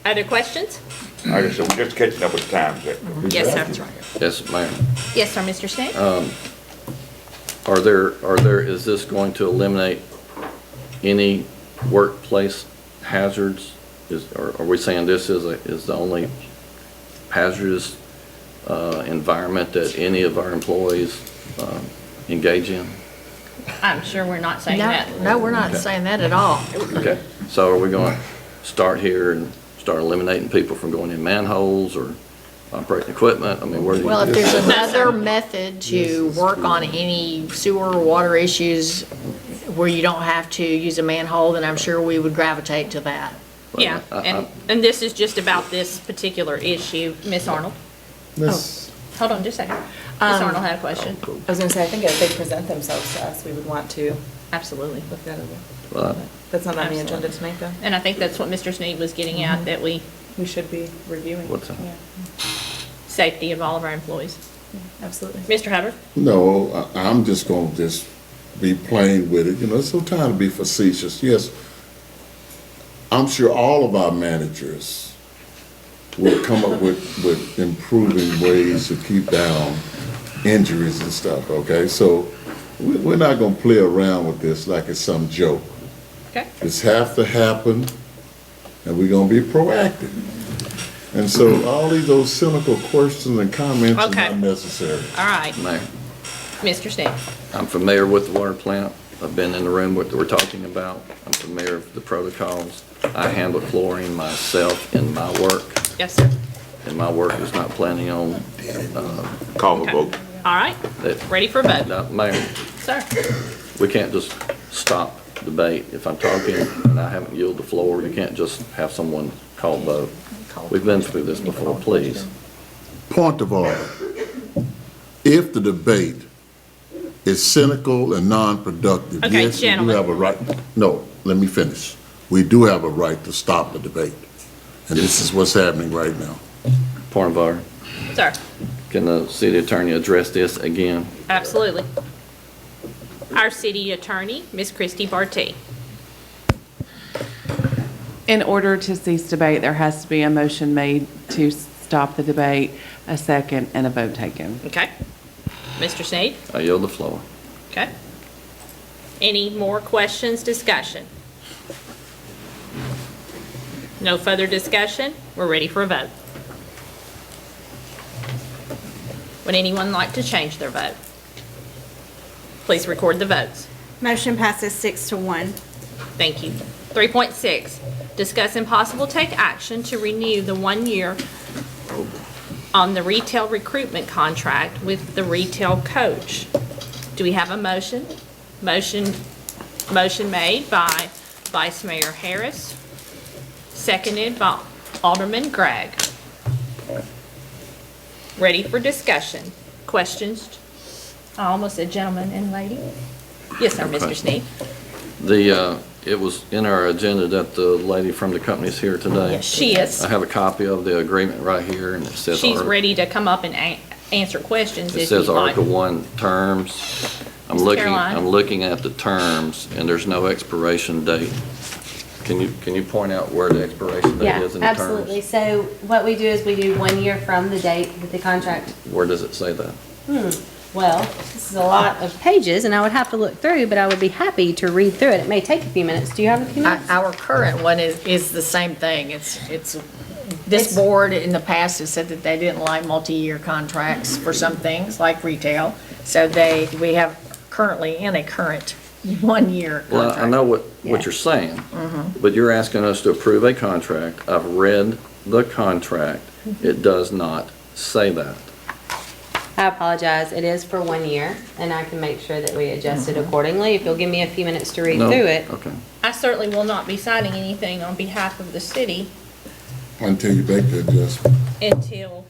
Other questions? I guess we're just catching up with the times. Yes, sir. Yes, ma'am. Yes, sir, Mr. Snee? Is this going to eliminate any workplace hazards? Are we saying this is the only hazardous environment that any of our employees engage in? I'm sure we're not saying that. No, we're not saying that at all. Okay, so are we going to start here and start eliminating people from going in manholes or operating equipment? I mean, where do you? Well, if there's another method to work on any sewer or water issues where you don't have to use a manhole, then I'm sure we would gravitate to that. Yeah, and this is just about this particular issue. Ms. Arnold? Hold on just a second. Ms. Arnold had a question. I was going to say, I think if they present themselves to us, we would want to Absolutely. look that over. That's not on the agenda tonight, though. And I think that's what Mr. Sneed was getting at, that we, We should be reviewing. What's that? Yeah, safety of all of our employees. absolutely. Mr. Hubbard? No, I'm just gonna just be plain with it, it's no time to be facetious. Yes, I'm sure all of our managers will come up with improving ways to keep down injuries and stuff, okay? So we're not gonna play around with this like it's some joke. Okay. This have to happen, and we're gonna be proactive. And so all those cynical questions and comments are Okay. not necessary. All right. Mayor, Mr. Sneed? I'm familiar with the water plant. I've been in the room what we're talking about. I'm familiar with the protocols. I handle chlorine myself in my work, Yes, sir. and my work is not planning on, Call for vote. All right. that. Ready for a vote? Now, Mayor, Sir? we can't just stop debate. If I'm talking and I haven't yielded the floor, you can't just have someone call vote. We've been through this before, please. Point of order. If the debate is cynical and non-productive, Okay, yes, we do gentlemen. have a right. No, let me finish. We do have a right to stop the debate. And this is what's happening right now. Point of order. Sir? Can the city attorney address this again? Absolutely. Our city attorney, Ms. Christy Barty. In order to cease debate, there has to be a motion made to stop the debate, a second, and a vote taken. Okay. Mr. Sneed? I yield the floor. Okay. Any more questions, discussion? No further discussion? We're ready for a vote. Would anyone like to change their vote? Please record the votes. Motion passes 6-1. Thank you. 3.6, discuss and possible take action to renew the 1 year on the retail recruitment contract with the retail coach. Do we have a motion? Motion made by Vice Mayor Harris, seconded by Alderman Gregg. Ready for discussion? Questions? I almost said gentleman and lady. Yes, sir, Mr. Sneed. It was in our agenda that the lady from the company is here today. Yes, she is. I have a copy of the agreement right here, and it says. She's ready to come up and answer questions It if you'd says like. Article 1 terms. I'm looking at the terms, and there's no expiration date. Can you point out where the expiration date is in the terms? Absolutely. So what we do is we do 1 year from the date that the contract. Where does it say that? Well, this is a lot of pages, and I would have to look through, but I would be happy to read through it. It may take a few minutes. Do you have a few minutes? Our current one is the same thing. This board in the past has said that they didn't like multi-year contracts for some things, like retail. So we have currently in a current 1 year Well, contract. I know what you're saying, but you're asking us to approve a contract. I've read the contract. It does not say that. I apologize. It is for 1 year, and I can make sure that we adjust it accordingly. If you'll give me a few minutes to read No? through it. Okay. I certainly will not be signing anything on behalf of the city Until you make the adjustment. until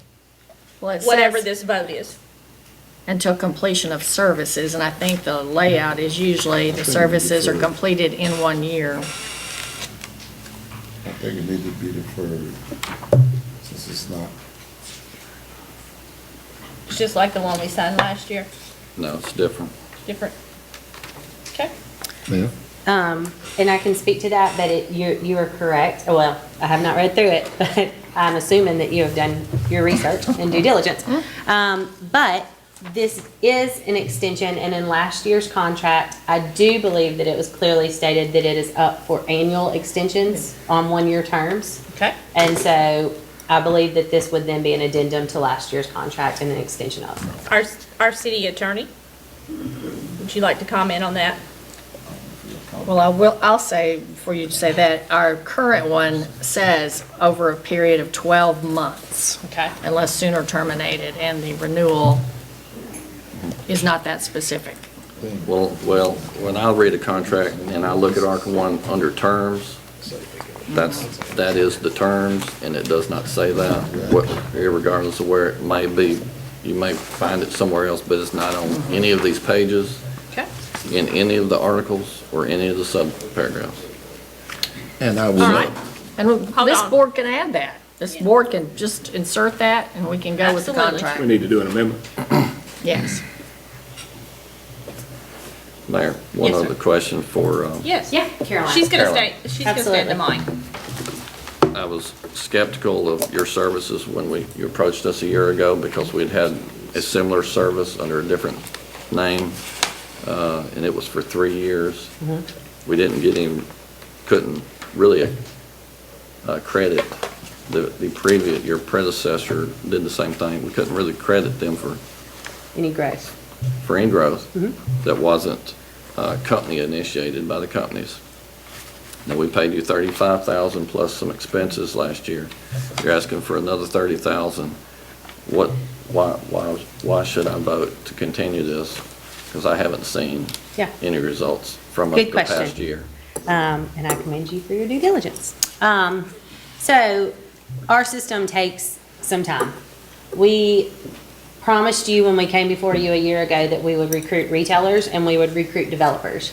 Well, it whatever says this vote is. until completion of services, and I think the layout is usually the services are completed in 1 year. I think it needs to be deferred, since it's not. It's just like the one we signed last year. No, it's different. Different. Okay. Yeah. And I can speak to that, but you are correct. Well, I have not read through it, but I'm assuming that you have done your research and due diligence. But this is an extension, and in last year's contract, I do believe that it was clearly stated that it is up for annual extensions on 1 year terms. Okay. And so I believe that this would then be an addendum to last year's contract and an extension of. Our city attorney, would you like to comment on that? Well, I'll say, before you say that, our current one says over a period of 12 months. Okay. Unless sooner terminated, and the renewal is not that specific. Well, when I read a contract and I look at Article 1 under terms, that is the terms, and it does not say that. Regardless of where it may be, you may find it somewhere else, but it's not on any of these pages, Okay. in any of the articles, or any of the sub-paragraphs. And I would. All right. And this on. board can add that. This board can just insert that, and we can go with the Absolutely. contract. We need to do an amendment. Yes. Mayor, one Yes, sir. other question for, Yes. Yeah, Caroline. She's gonna Caroline. stay in the mic. I was skeptical of your services when you approached us a year ago, because we'd had a similar service under a different name, and it was for 3 years. We couldn't really credit the previous, your predecessor did the same thing. We couldn't really credit them for Any growth? any growth that wasn't company initiated by the companies. Now, we paid you $35,000 plus some expenses last year. You're asking for another $30,000. Why should I vote to continue this? Because I haven't seen Yeah. any results from Good the question. past year. And I commend you for your due diligence. So our system takes some time. We promised you when we came before you a year ago that we would recruit retailers and we would recruit developers.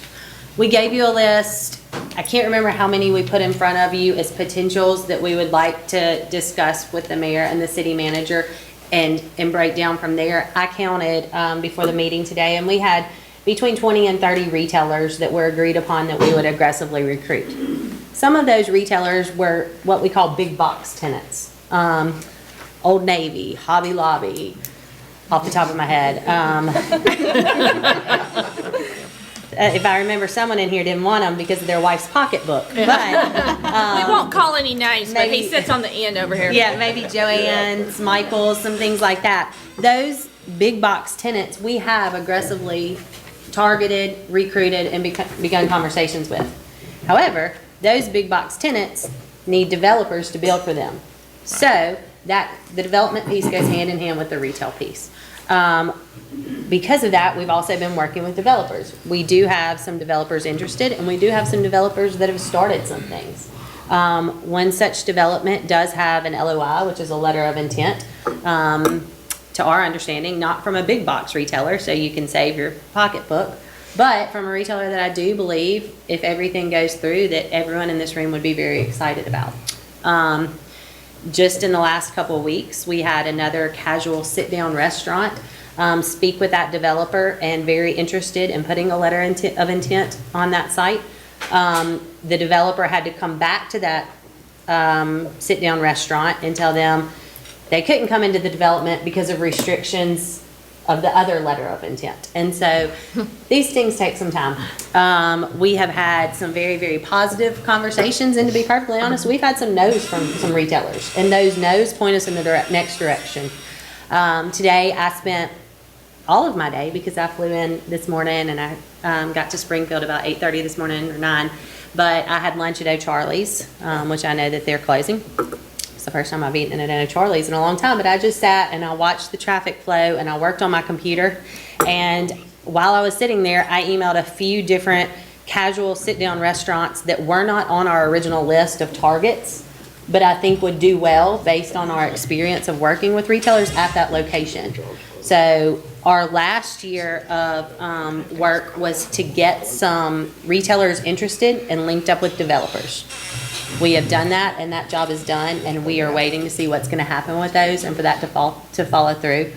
We gave you a list. I can't remember how many we put in front of you as potentials that we would like to discuss with the mayor and the city manager and break down from there. I counted before the meeting today, and we had between 20 and 30 retailers that were agreed upon that we would aggressively recruit. Some of those retailers were what we call big box tenants. Old Navy, Hobby Lobby, off the top of my head. If I remember, someone in here didn't want them because of their wife's pocketbook. But We won't call any names, but he maybe- sits on the end over here. yeah, maybe Joann's, Michael's, some things like that. Those big box tenants, we have aggressively targeted, recruited, and begun conversations with. However, those big box tenants need developers to build for them. So that the development piece goes hand in hand with the retail piece. Because of that, we've also been working with developers. We do have some developers interested, and we do have some developers that have started some things. One such development does have an LOI, which is a letter of intent, to our understanding, not from a big box retailer, so you can save your pocketbook, but from a retailer that I do believe, if everything goes through, that everyone in this room would be very excited about. Just in the last couple of weeks, we had another casual sit-down restaurant speak with that developer and very interested in putting a letter of intent on that site. The developer had to come back to that sit-down restaurant and tell them they couldn't come into the development because of restrictions of the other letter of intent. And so these things take some time. We have had some very, very positive conversations, and to be perfectly honest, we've had some no's from some retailers, and those no's point us in the next direction. Today, I spent all of my day, because I flew in this morning and I got to Springfield about 8:30 this morning or 9, but I had lunch at O'Charlie's, which I know that they're closing. It's the first time I've eaten at an O'Charlie's in a long time, but I just sat and I watched the traffic flow and I worked on my computer. And while I was sitting there, I emailed a few different casual sit-down restaurants that were not on our original list of targets, but I think would do well based on our experience of working with retailers at that location. So our last year of work was to get some retailers interested and linked up with developers. We have done that, and that job is done, and we are waiting to see what's going to happen with those and for that to follow through.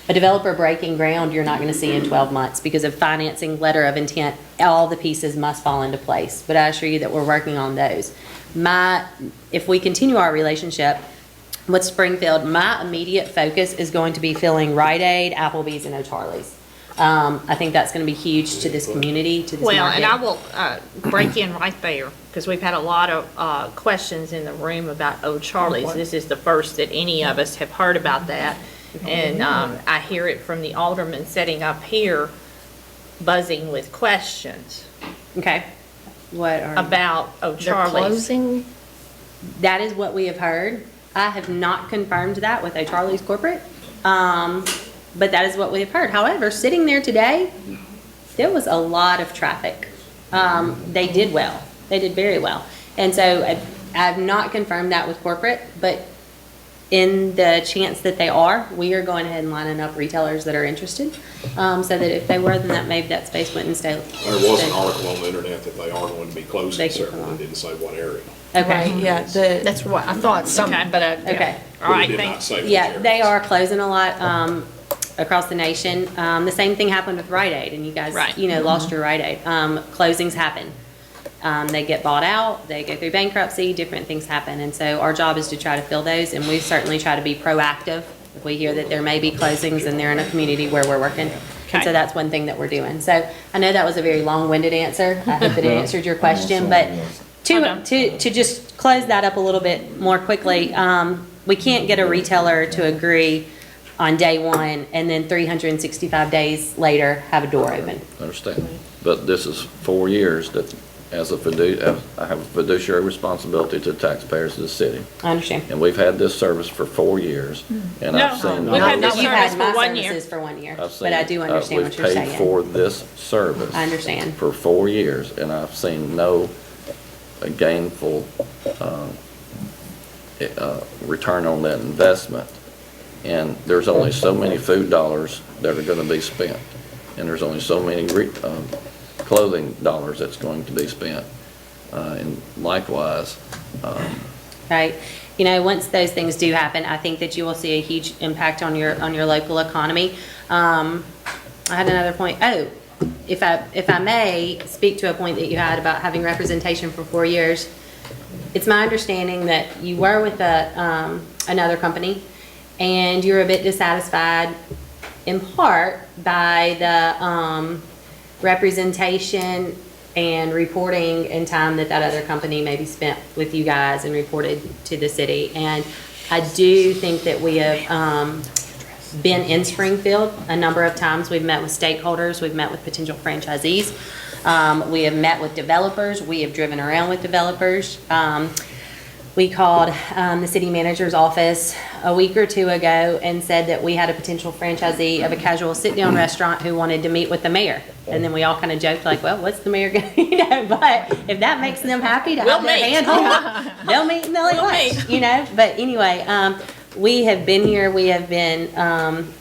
A developer breaking ground, you're not going to see in 12 months because of financing, letter of intent, all the pieces must fall into place. But I assure you that we're working on those. If we continue our relationship with Springfield, my immediate focus is going to be filling Rite Aid, Applebee's, and O'Charlie's. I think that's going to be huge to this community, to this market. Well, and I will break in right there, because we've had a lot of questions in the room about O'Charlie's. This is the first that any of us have heard about that. And I hear it from the aldermen sitting up here buzzing with questions. Okay. What are about O'Charlie's. They're closing? That is what we have heard. I have not confirmed that with O'Charlie's corporate, but that is what we have heard. However, sitting there today, there was a lot of traffic. They did well. They did very well. And so I have not confirmed that with corporate, but in the chance that they are, we are going ahead and lining up retailers that are interested, so that if they were, then maybe that space wouldn't stay. There was an article on the internet that they are going to be closing several, they didn't say what area. Okay. Right, yeah, That's what I thought, something, but Okay. All right, But it did not thanks. say which Yeah, area. they are closing a lot across the nation. The same thing happened with Rite Aid, and you guys, Right. lost your Rite Aid. Closings happen. They get bought out, they go through bankruptcy, different things happen. And so our job is to try to fill those, and we certainly try to be proactive. If we hear that there may be closings and they're in a community where we're working. And so that's one thing that we're doing. So I know that was a very long-winded answer. I hope that it answered your question, but to just close that up a little bit more quickly, we can't get a retailer to agree on day one and then 365 days later have a door open. I understand. But this is 4 years that, I have a fiduciary responsibility to taxpayers of the city. I understand. And we've had this service for 4 years, and I've seen. We've had this You've service had my for 1 year. services for 1 year, I've but seen, I do understand what you're We've saying. paid for this service. I understand. For 4 years, and I've seen no gainful return on that investment. And there's only so many food dollars that are going to be spent, and there's only so many clothing dollars that's going to be spent. And likewise, Right. Once those things do happen, I think that you will see a huge impact on your local economy. I had another point. if I may speak to a point that you had about having representation for 4 years, it's my understanding that you were with another company, and you're a bit dissatisfied in part by the representation and reporting in time that other company maybe spent with you guys and reported to the city. And I do think that we have been in Springfield a number of times. We've met with stakeholders, we've met with potential franchisees, we have met with developers, we have driven around with developers. We called the city manager's office a week or two ago and said that we had a potential franchisee of a casual sit-down restaurant who wanted to meet with the mayor. And then we all kind of joked like, well, what's the mayor going to, but if that makes them happy to have their hand hold, they'll meet and they'll eat lunch, But anyway, we have been here, we have been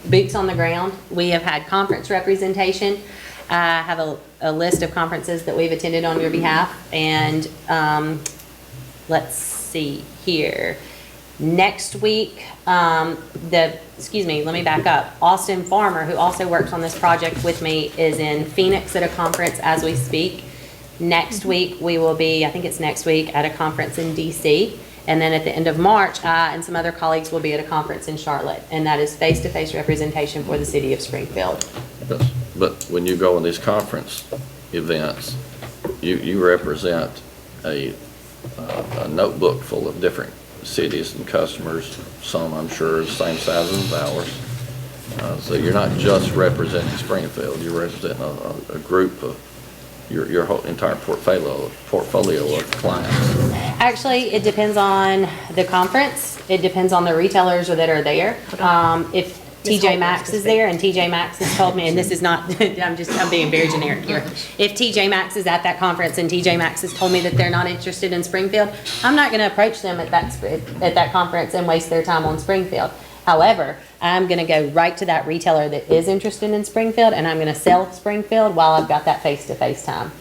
boots on the ground. We have had conference representation. I have a list of conferences that we've attended on your behalf, and let's see here. Next week, excuse me, let me back up. Austin Farmer, who also works on this project with me, is in Phoenix at a conference as we speak. Next week, we will be, I think it's next week, at a conference in DC. And then at the end of March, I and some other colleagues will be at a conference in Charlotte. And that is face-to-face representation for the city of Springfield. Yes. But when you go in these conference events, you represent a notebook full of different cities and customers, some I'm sure is the same size as ours. So you're not just representing Springfield, you're representing a group of your whole entire portfolio of clients. Actually, it depends on the conference. It depends on the retailers that are there. If TJ Maxx is there, and TJ Maxx has told me, and this is not, I'm being very generic here. If TJ Maxx is at that conference and TJ Maxx has told me that they're not interested in Springfield, I'm not going to approach them at that conference and waste their time on Springfield. However, I'm going to go right to that retailer that is interested in Springfield, and I'm going to sell Springfield while I've got that face-to-face time.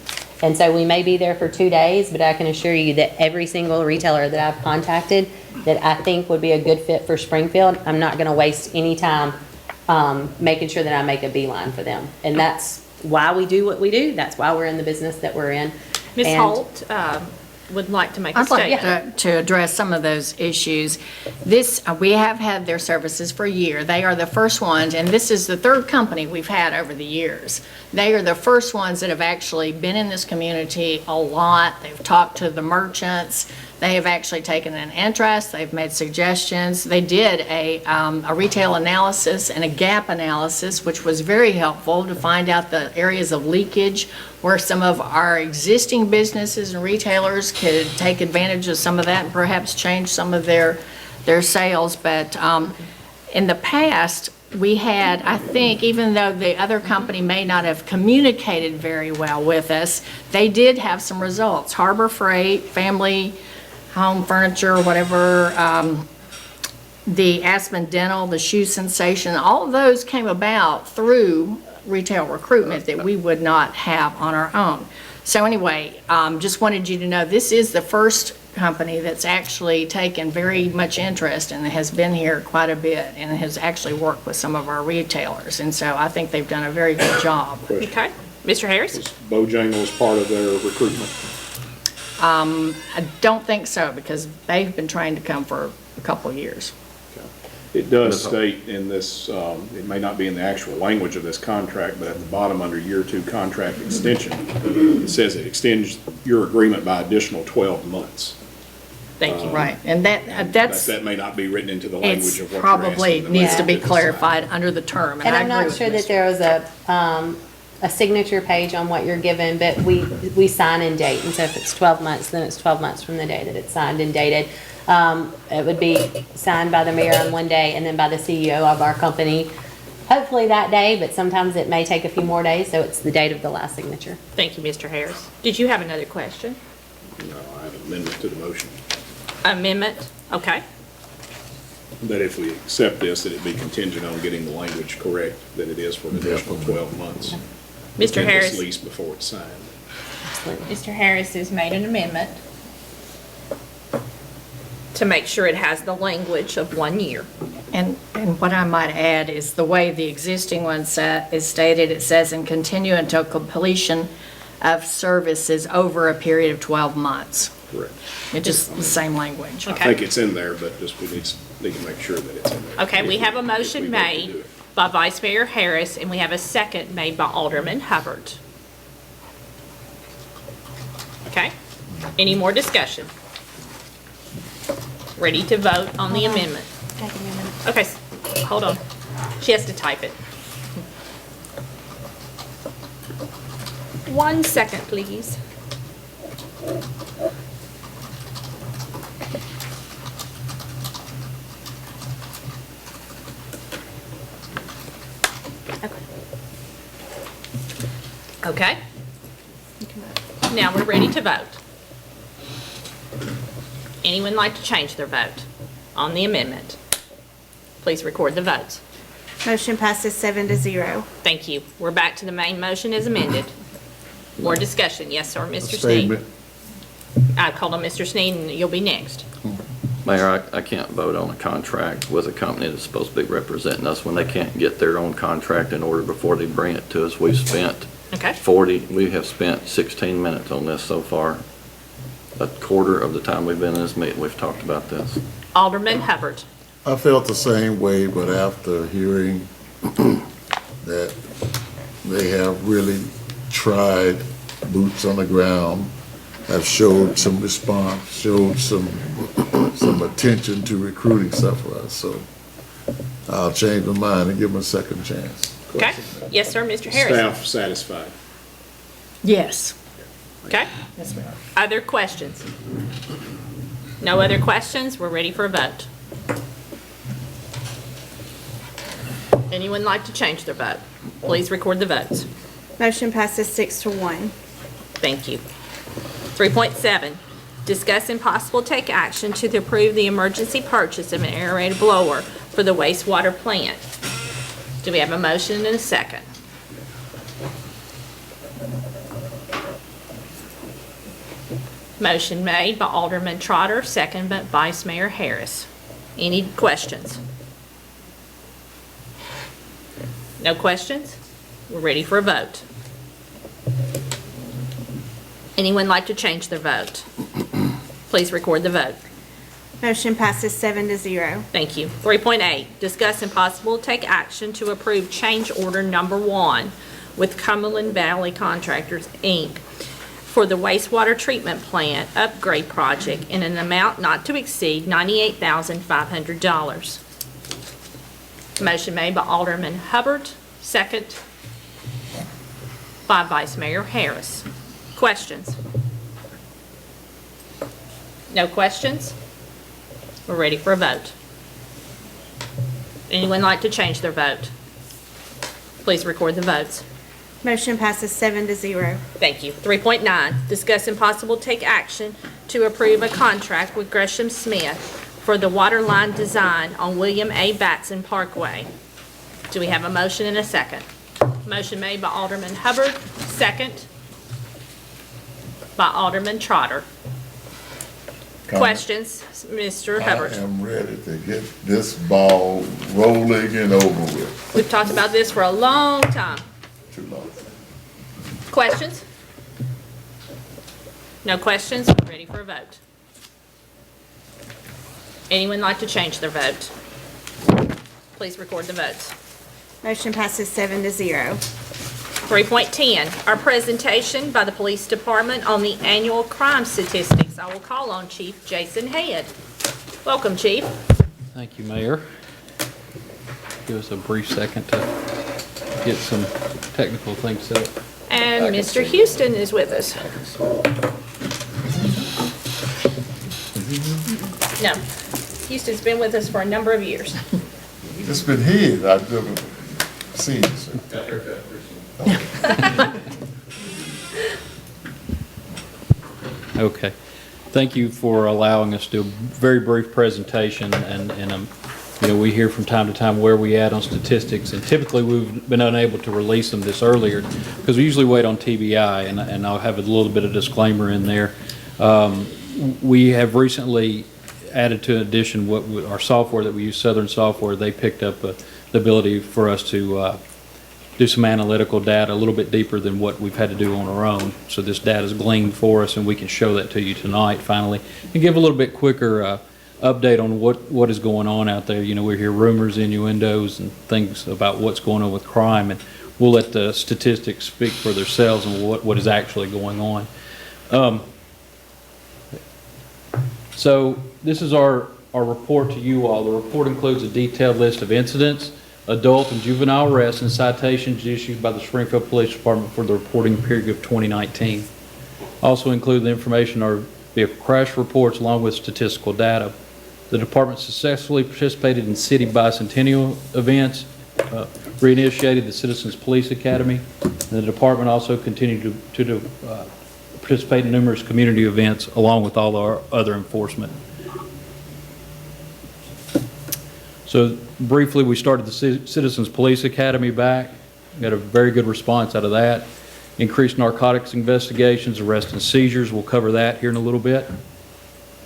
And so we may be there for 2 days, but I can assure you that every single retailer that I've contacted that I think would be a good fit for Springfield, I'm not going to waste any time making sure that I make a beeline for them. And that's why we do what we do. That's why we're in the business that we're in. Ms. Holt would like to make a I'd like statement. to address some of those issues. We have had their services for a year. They are the first ones, and this is the third company we've had over the years. They are the first ones that have actually been in this community a lot. They've talked to the merchants. They have actually taken an interest. They've made suggestions. They did a retail analysis and a gap analysis, which was very helpful to find out the areas of leakage where some of our existing businesses and retailers could take advantage of some of that and perhaps change some of their sales. But in the past, we had, I think, even though the other company may not have communicated very well with us, they did have some results. Harbor Freight, Family Home Furniture, whatever, the Aspen Dental, the Shoe Sensation, all of those came about through retail recruitment that we would not have on our own. So anyway, just wanted you to know this is the first company that's actually taken very much interest and has been here quite a bit and has actually worked with some of our retailers. And so I think they've done a very good job. Okay. Mr. Harris? Was Bojangles part of their recruitment? I don't think so, because they've been trying to come for a couple of years. It does state in this, it may not be in the actual language of this contract, but at the bottom under year 2 contract extension, it says it extends your agreement by additional 12 months. Thank you. Right, and that's. That may not be written into the language of what you're probably asking. needs to be clarified under the term. And I'm not sure that there was a signature page on what you're given, but we sign and date. And so if it's 12 months, then it's 12 months from the day that it's signed and dated. It would be signed by the mayor on one day and then by the CEO of our company, hopefully that day, but sometimes it may take a few more days, so it's the date of the last signature. Thank you, Mr. Harris. Did you have another question? No, I have an amendment to the motion. Amendment? Okay. That if we accept this, that it be contingent on getting the language correct, that it is for an additional 12 months. Mr. Harris. At least before it's signed. Mr. Harris has made an amendment to make sure it has the language of 1 year. And And what I might add is the way the existing one is stated, it says, "and continue until completion of services over a period of 12 months." Correct. It's just the same language. I think it's in there, but just we need to make sure that it's in there. Okay, we have a If motion we vote to do made it. by Vice Mayor Harris, and we have a second made by Alderman Hubbard. Okay, any more discussion? Ready to vote on the amendment? Okay, hold on. She has to type it. 1 second, please. Okay. Now we're ready to vote. Anyone like to change their vote on the amendment? Please record the votes. Motion passes 7-0. Thank you. We're back to the main motion as amended. More discussion. Yes, sir, Mr. Sneed. Statement. I called on Mr. Sneed, and you'll be next. Mayor, I can't vote on a contract with a company that's supposed to be representing us when they can't get their own contract in order before they bring it to us. We have spent 16 minutes on this so far. A quarter of the time we've been in this meeting, we've talked about this. Alderman Hubbard. I felt the same way, but after hearing that they have really tried, boots on the ground, have showed some response, showed some attention to recruiting stuff for us, so I'll change my mind and give them a second chance. Okay. Yes, sir, Mr. Harris. Staff satisfied? Yes. Okay. Yes, ma'am. Other questions? No other questions? We're ready for a vote. Anyone like to change their vote? Please record the votes. Motion passes 6-1. Thank you. 3.7, discuss and possible take action to approve the emergency purchase of an aerated blower for the wastewater plant. Do we have a motion and a second? Motion made by Alderman Trotter, second by Vice Mayor Harris. Any questions? No questions? We're ready for a vote. Anyone like to change their vote? Please record the vote. Motion passes 7-0. Thank you. 3.8, discuss and possible take action to approve change order number 1 with Cumberland Valley Contractors, Inc. for the wastewater treatment plant upgrade project in an amount not to exceed $98,500. Motion made by Alderman Hubbard, second by Vice Mayor Harris. Questions? No questions? We're ready for a vote. Anyone like to change their vote? Please record the votes. Motion passes 7-0. Thank you. 3.9, discuss and possible take action to approve a contract with Gresham Smith for the water line design on William A. Batson Parkway. Do we have a motion and a second? Motion made by Alderman Hubbard, second by Alderman Trotter. Questions, Mr. Hubbard? I am ready to get this ball rolling and over with. We've talked about this for a long time. Too long. Questions? No questions? We're ready for a vote. Anyone like to change their vote? Please record the votes. Motion passes 7-0. 3.10, our presentation by the Police Department on the annual crime statistics. I will call on Chief Jason Head. Welcome, Chief. Thank you, Mayor. Give us a brief second to get some technical things set up. And Mr. Houston is with us. No, Houston's been with us for a number of years. It's been his, I've never seen it. Okay. Thank you for allowing us to do a very brief presentation, and you know, we hear from time to time where we at on statistics, and typically we've been unable to release them this earlier because we usually wait on TBI, and I'll have a little bit of disclaimer in there. We have recently added to addition our software that we use, Southern Software. They picked up the ability for us to do some analytical data a little bit deeper than what we've had to do on our own. So this data is gleaned for us, and we can show that to you tonight finally, and give a little bit quicker update on what is going on out there. You know, we hear rumors, innuendos, and things about what's going on with crime, and we'll let the statistics speak for themselves and what is actually going on. So this is our report to you all. The report includes a detailed list of incidents, adult and juvenile arrests, and citations issued by the Springfield Police Department for the reporting period of 2019. Also include the information on our vehicle crash reports along with statistical data. The department successfully participated in city bicentennial events, reinitiated the Citizens Police Academy, and the department also continued to participate in numerous community events along with all our other enforcement. So briefly, we started the Citizens Police Academy back. Got a very good response out of that. Increased narcotics investigations, arrests and seizures. We'll cover that here in a little bit.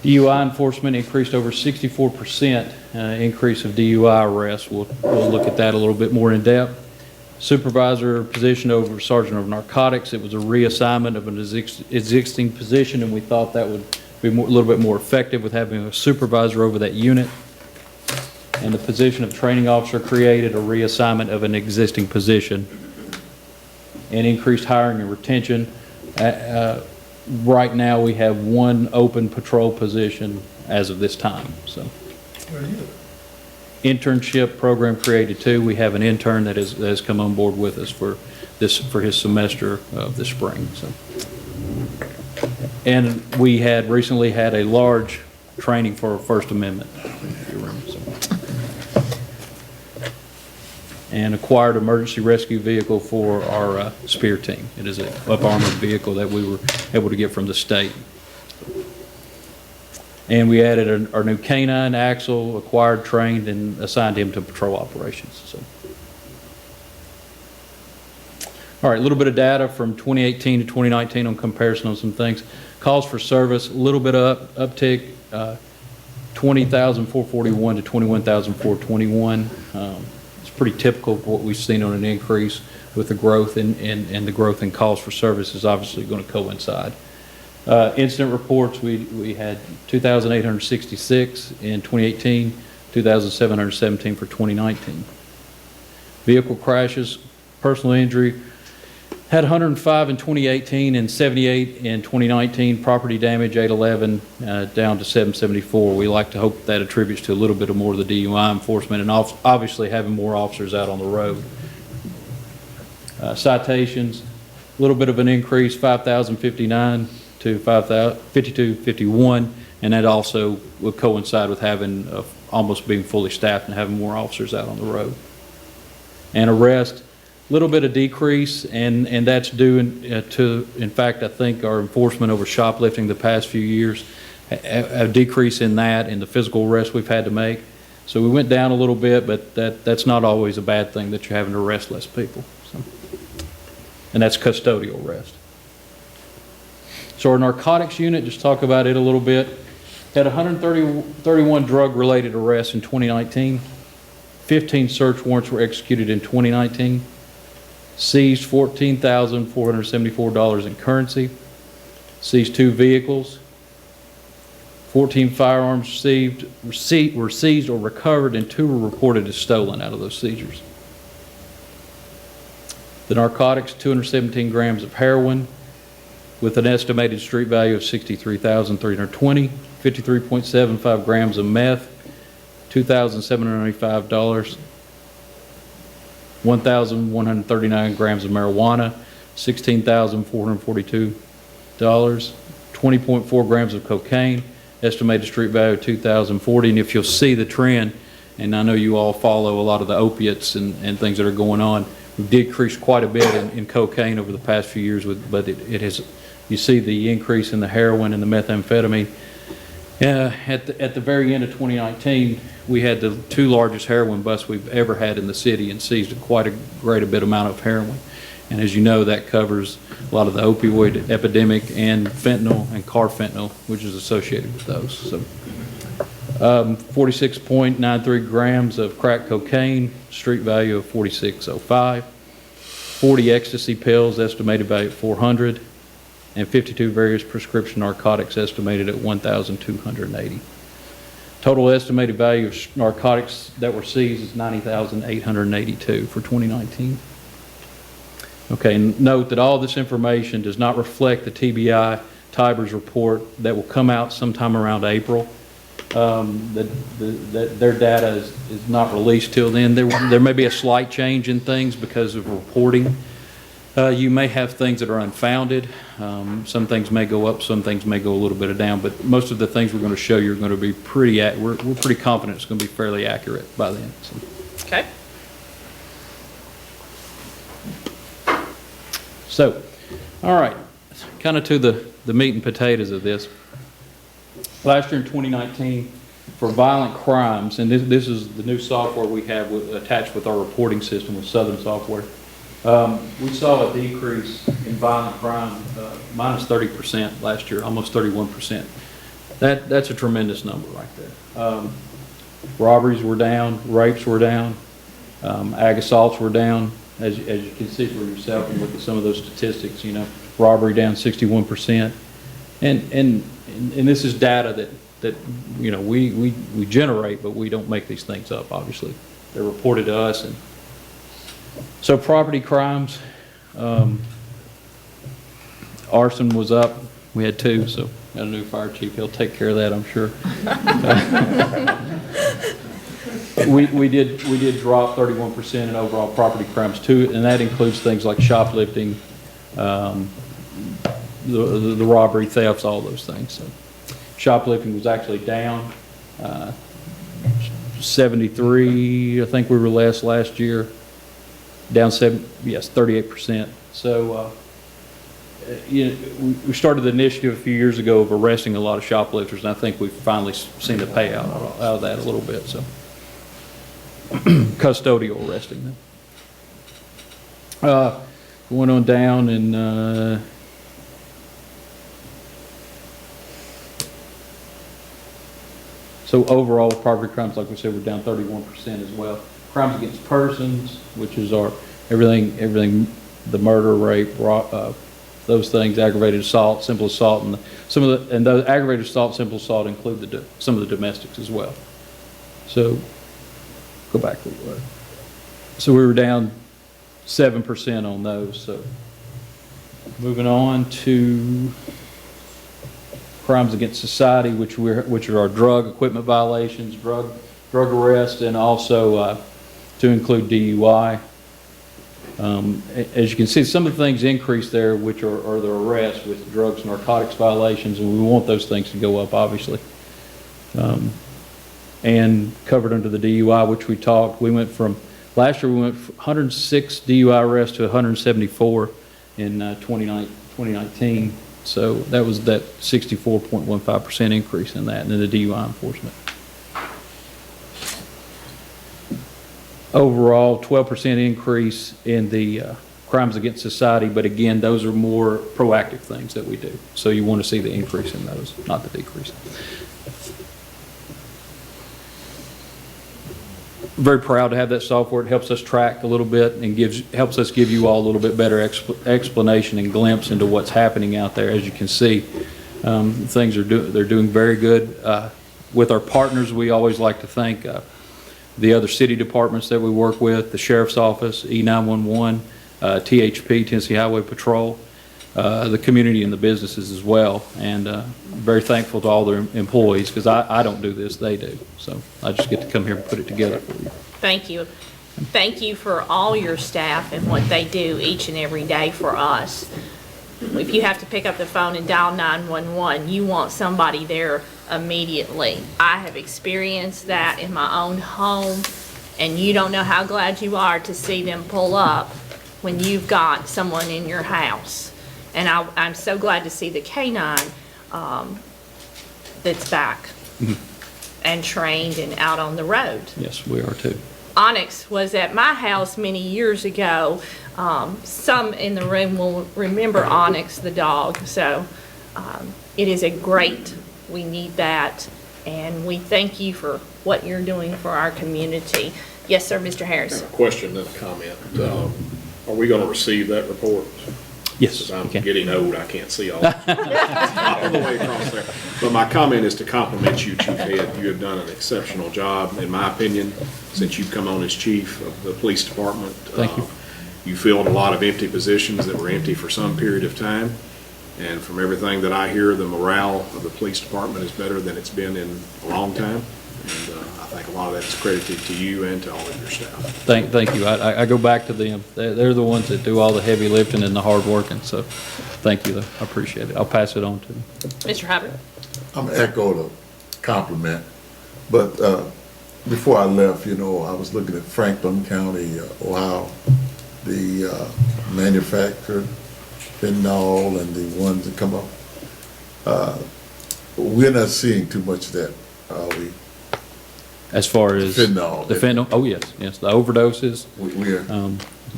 DUI enforcement increased over 64% increase of DUI arrests. We'll look at that a little bit more in depth. Supervisor position over sergeant of narcotics. It was a reassignment of an existing position, and we thought that would be a little bit more effective with having a supervisor over that unit. And the position of training officer created a reassignment of an existing position and increased hiring and retention. Right now, we have one open patrol position as of this time. So, internship program created too. We have an intern that has come on board with us for his semester of the spring. So, and we had recently had a large training for our First Amendment. And acquired emergency rescue vehicle for our Spear team. It is an up-armored vehicle that we were able to get from the state. And we added our new canine, Axel, acquired, trained, and assigned him to patrol operations. So, all right, a little bit of data from 2018 to 2019 on comparison on some things. Calls for service, a little bit uptick, 20,441 to 21,421. Pretty typical of what we've seen on an increase with the growth and the growth in calls for service is obviously going to coincide. Incident reports, we had 2,866 in 2018, 2,717 for 2019. Vehicle crashes, personal injury, had 105 in 2018 and 78 in 2019. Property damage, 811 down to 774. We like to hope that attributes to a little bit of more of the DUI enforcement and obviously having more officers out on the road. Citations, a little bit of an increase, 5,059 to 5,5251, and that also will coincide with having almost being fully staffed and having more officers out on the road. And arrest, little bit of decrease, and that's due to, in fact, I think our enforcement over shoplifting the past few years, a decrease in that and the physical arrests we've had to make. So we went down a little bit, but that's not always a bad thing that you're having to arrest less people. So, and that's custodial arrest. So our narcotics unit, just talk about it a little bit, had 131 drug-related arrests in 2019. 15 search warrants were executed in 2019. Seized $14,474 in currency. Seized 2 vehicles. 14 firearms were seized or recovered, and 2 were reported as stolen out of those seizures. The narcotics, 217 grams of heroin with an estimated street value of $63,320, 53.75 grams of meth, $2,795, 1,139 grams of marijuana, $16,442, 20.4 grams of cocaine, estimated street value of $2,040. And if you'll see the trend, and I know you all follow a lot of the opiates and things that are going on, we've decreased quite a bit in cocaine over the past few years, but it has, you see the increase in the heroin and the methamphetamine. At the very end of 2019, we had the 2 largest heroin busts we've ever had in the city and seized quite a great bit amount of heroin. And as you know, that covers a lot of the opioid epidemic and fentanyl and carfentanyl, which is associated with those. So 46.93 grams of crack cocaine, street value of $46.05. 40 ecstasy pills, estimated value at $400, and 52 various prescription narcotics, estimated at $1,280. Total estimated value of narcotics that were seized is $90,882 for 2019. Okay, note that all this information does not reflect the TBI Tibers report that will come out sometime around April. Their data is not released till then. There may be a slight change in things because of reporting. You may have things that are unfounded. Some things may go up, some things may go a little bit down, but most of the things we're going to show you are going to be pretty, we're pretty confident it's going to be fairly accurate by then. So. Okay. So, all right, kind of to the meat and potatoes of this. Last year in 2019, for violent crimes, and this is the new software we have attached with our reporting system with Southern Software, we saw a decrease in violent crime, minus 30% last year, almost 31%. That's a tremendous number right there. Robberies were down, rapes were down, ag assaults were down. As you can see for yourself and look at some of those statistics, you know, robbery down 61%. And this is data that you know, we generate, but we don't make these things up, obviously. They're reported to us. And so property crimes, arson was up. We had 2, so got a new fire chief. He'll take care of that, I'm sure. We did drop 31% in overall property crimes too, and that includes things like shoplifting, the robbery, thefts, all those things. So shoplifting was actually down 73. I think we were last year, down 38%. So you know, we started the initiative a few years ago of arresting a lot of shoplifters, and I think we've finally seen the payout out of that a little bit. So. Custodial arresting them. Going on down and so overall property crimes, like we said, we're down 31% as well. Crimes against persons, which is our everything, the murder, rape, those things, aggravated assault, simple assault, and those aggravated assault, simple assault include some of the domestics as well. So. Go back to where. So we were down 7% on those. So moving on to crimes against society, which are our drug equipment violations, drug arrest, and also to include DUI. As you can see, some of the things increased there, which are the arrests with drugs and narcotics violations, and we want those things to go up, obviously. And covered under the DUI, which we went from, last year we went from 106 DUI arrests to 174 in 2019. So that was that 64.15% increase in that, and then the DUI enforcement. Overall, 12% increase in the crimes against society, but again, those are more proactive things that we do. So you want to see the increase in those, not the decrease. Very proud to have that software. It helps us track a little bit and helps us give you all a little bit better explanation and glimpse into what's happening out there. As you can see, things they're doing very good. With our partners, we always like to thank the other city departments that we work with, the Sheriff's Office, E911, THP, Tennessee Highway Patrol, the community and the businesses as well. And very thankful to all their employees, because I don't do this, they do. So I just get to come here and put it together for you. Thank you. Thank you for all your staff and what they do each and every day for us. If you have to pick up the phone and dial 911, you want somebody there immediately. I have experienced that in my own home, and you don't know how glad you are to see them pull up when you've got someone in your house. And I'm so glad to see the K-9 that's back and trained and out on the road. Yes, we are too. Onyx was at my house many years ago. Some in the room will remember Onyx the dog. So it is we need that. and we thank you for what you're doing for our community. Yes, sir, Mr. Harris. A question and a comment. Are we going to receive that report? Yes. Because I'm getting old, I can't see all the way across there. But my comment is to compliment you, Chief Head. You have done an exceptional job, in my opinion, since you've come on as chief of the police department. Thank you. You filled a lot of empty positions that were empty for some period of time. And from everything that I hear, the morale of the police department is better than it's been in a long time. And I think a lot of that is credited to you and to all of your staff. Thank you. I go back to them. They're the ones that do all the heavy lifting and the hard working, so thank you. I appreciate it. I'll pass it on to them. Mr. Hubbard? I'm gonna echo the compliment, but before I left, I was looking at Franklin County, Ohio, the manufactured fentanyl and the ones that come up. We're not seeing too much of that, are we? As far as Fentanyl. the fentanyl, oh, yes, the overdoses. We're,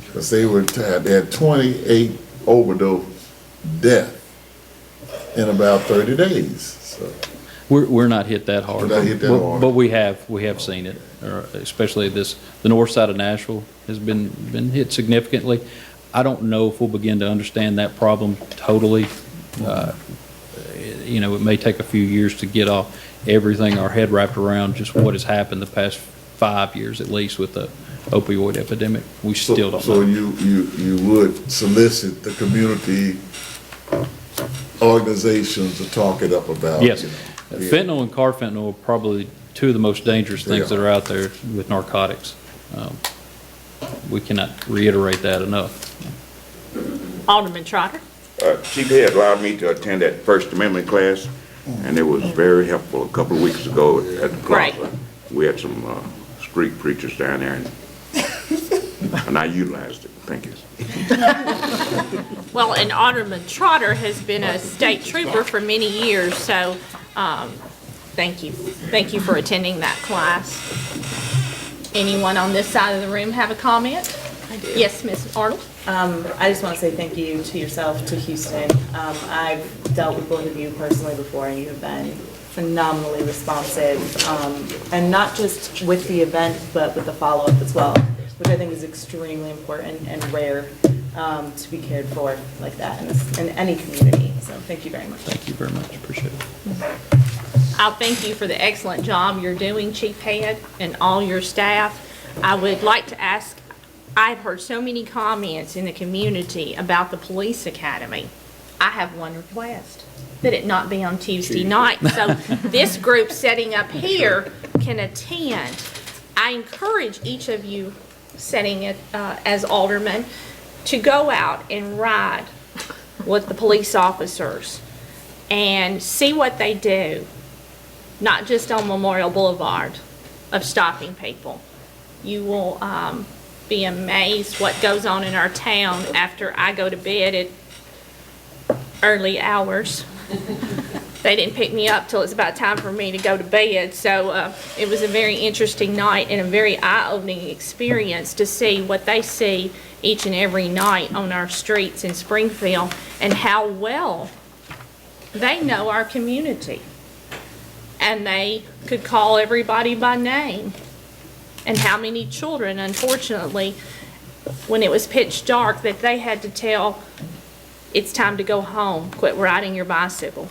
because they had 28 overdose deaths in about 30 days, so. We're not hit that hard. We're not hit that hard. But we have seen it, especially the north side of Nashville has been hit significantly. I don't know if we'll begin to understand that problem totally. It may take a few years to get everything our head wrapped around just what has happened the past 5 years at least with the opioid epidemic. We still don't know. So you would solicit the community organizations to talk it up about? Yes. Fentanyl and carfentanil are probably two of the most dangerous things that are out there with narcotics. We cannot reiterate that enough. Alderman Trotter? Chief Head allowed me to attend that First Amendment class, and it was very helpful a couple of weeks ago at the plaza. Right. We had some street preachers down there, and I utilized it. Thank you. Well, and Alderman Trotter has been a state trooper for many years, so thank you. Thank you for attending that class. Anyone on this side of the room have a comment? I do. Yes, Ms. Arnold? I just want to say thank you to yourself, to Houston. I've dealt with both of you personally before, and you have been phenomenally responsive, and not just with the event, but with the follow-up as well, which I think is extremely important and rare to be cared for like that in any community. So thank you very much. Thank you very much. Appreciate it. I'll thank you for the excellent job you're doing, Chief Head, and all your staff. I would like to ask, I've heard so many comments in the community about the police academy. I have one request, that it not be on Tuesday night, so this group setting up here can attend. I encourage each of you setting it as aldermen to go out and ride with the police officers and see what they do, not just on Memorial Boulevard, of stopping people. You will be amazed what goes on in our town after I go to bed at early hours. They didn't pick me up till it's about time for me to go to bed, so it was a very interesting night and a very eye-opening experience to see what they see each and every night on our streets in Springfield and how well they know our community. And they could call everybody by name. And how many children, unfortunately, when it was pitch dark, that they had to tell, it's time to go home, quit riding your bicycle.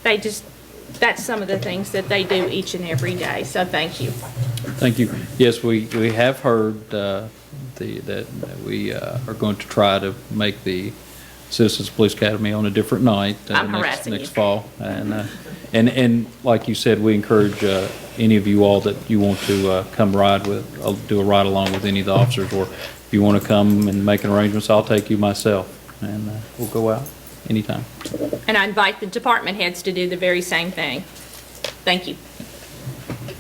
That's some of the things that they do each and every day, so thank you. Thank you. Yes, we have heard that we are going to try to make the Citizens Police Academy on a different night next fall. And like you said, we encourage any of you all that you want to come ride with, do a ride along with any of the officers, or if you want to come and make arrangements, I'll take you myself, and we'll go out anytime. And I invite the department heads to do the very same thing. Thank you.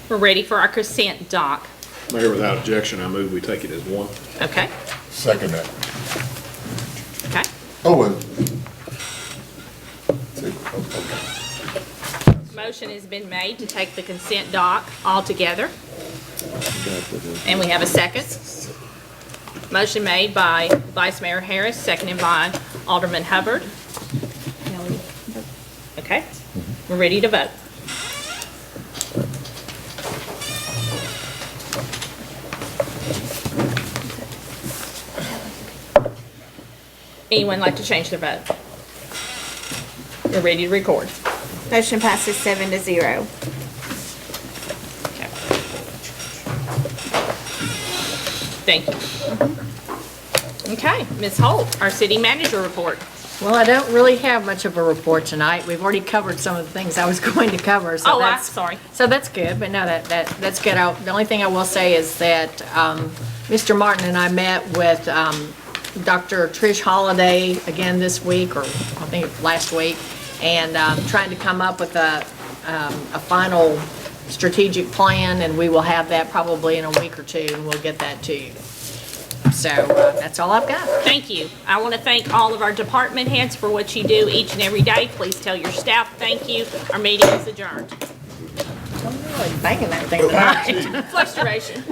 We're ready for our consent doc. Mayor, without objection, I move we take it as one. Okay. Second that. Okay. Oh, well. Motion has been made to take the consent doc all together. And we have a second. Motion made by Vice Mayor Harris, seconded by Alderman Hubbard. Okay, we're ready to vote. Anyone like to change their vote? We're ready to record. Motion passes 7-0. Thank you. Okay, Ms. Holt, our city manager report. Well, I don't really have much of a report tonight. We've already covered some of the things I was going to cover, so Oh, I'm that's... sorry. So that's good, but no, that's good. The only thing I will say is that Mr. Martin and I met with Dr. Trish Holliday again this week, or I think last week, and trying to come up with a final strategic plan, and we will have that probably in a week or two, and we'll get that to you. So that's all I've got. Thank you. I want to thank all of our department heads for what you do each and every day. Please tell your staff thank you. Our meeting is adjourned. I'm really thanking that thing tonight. Fluctuation.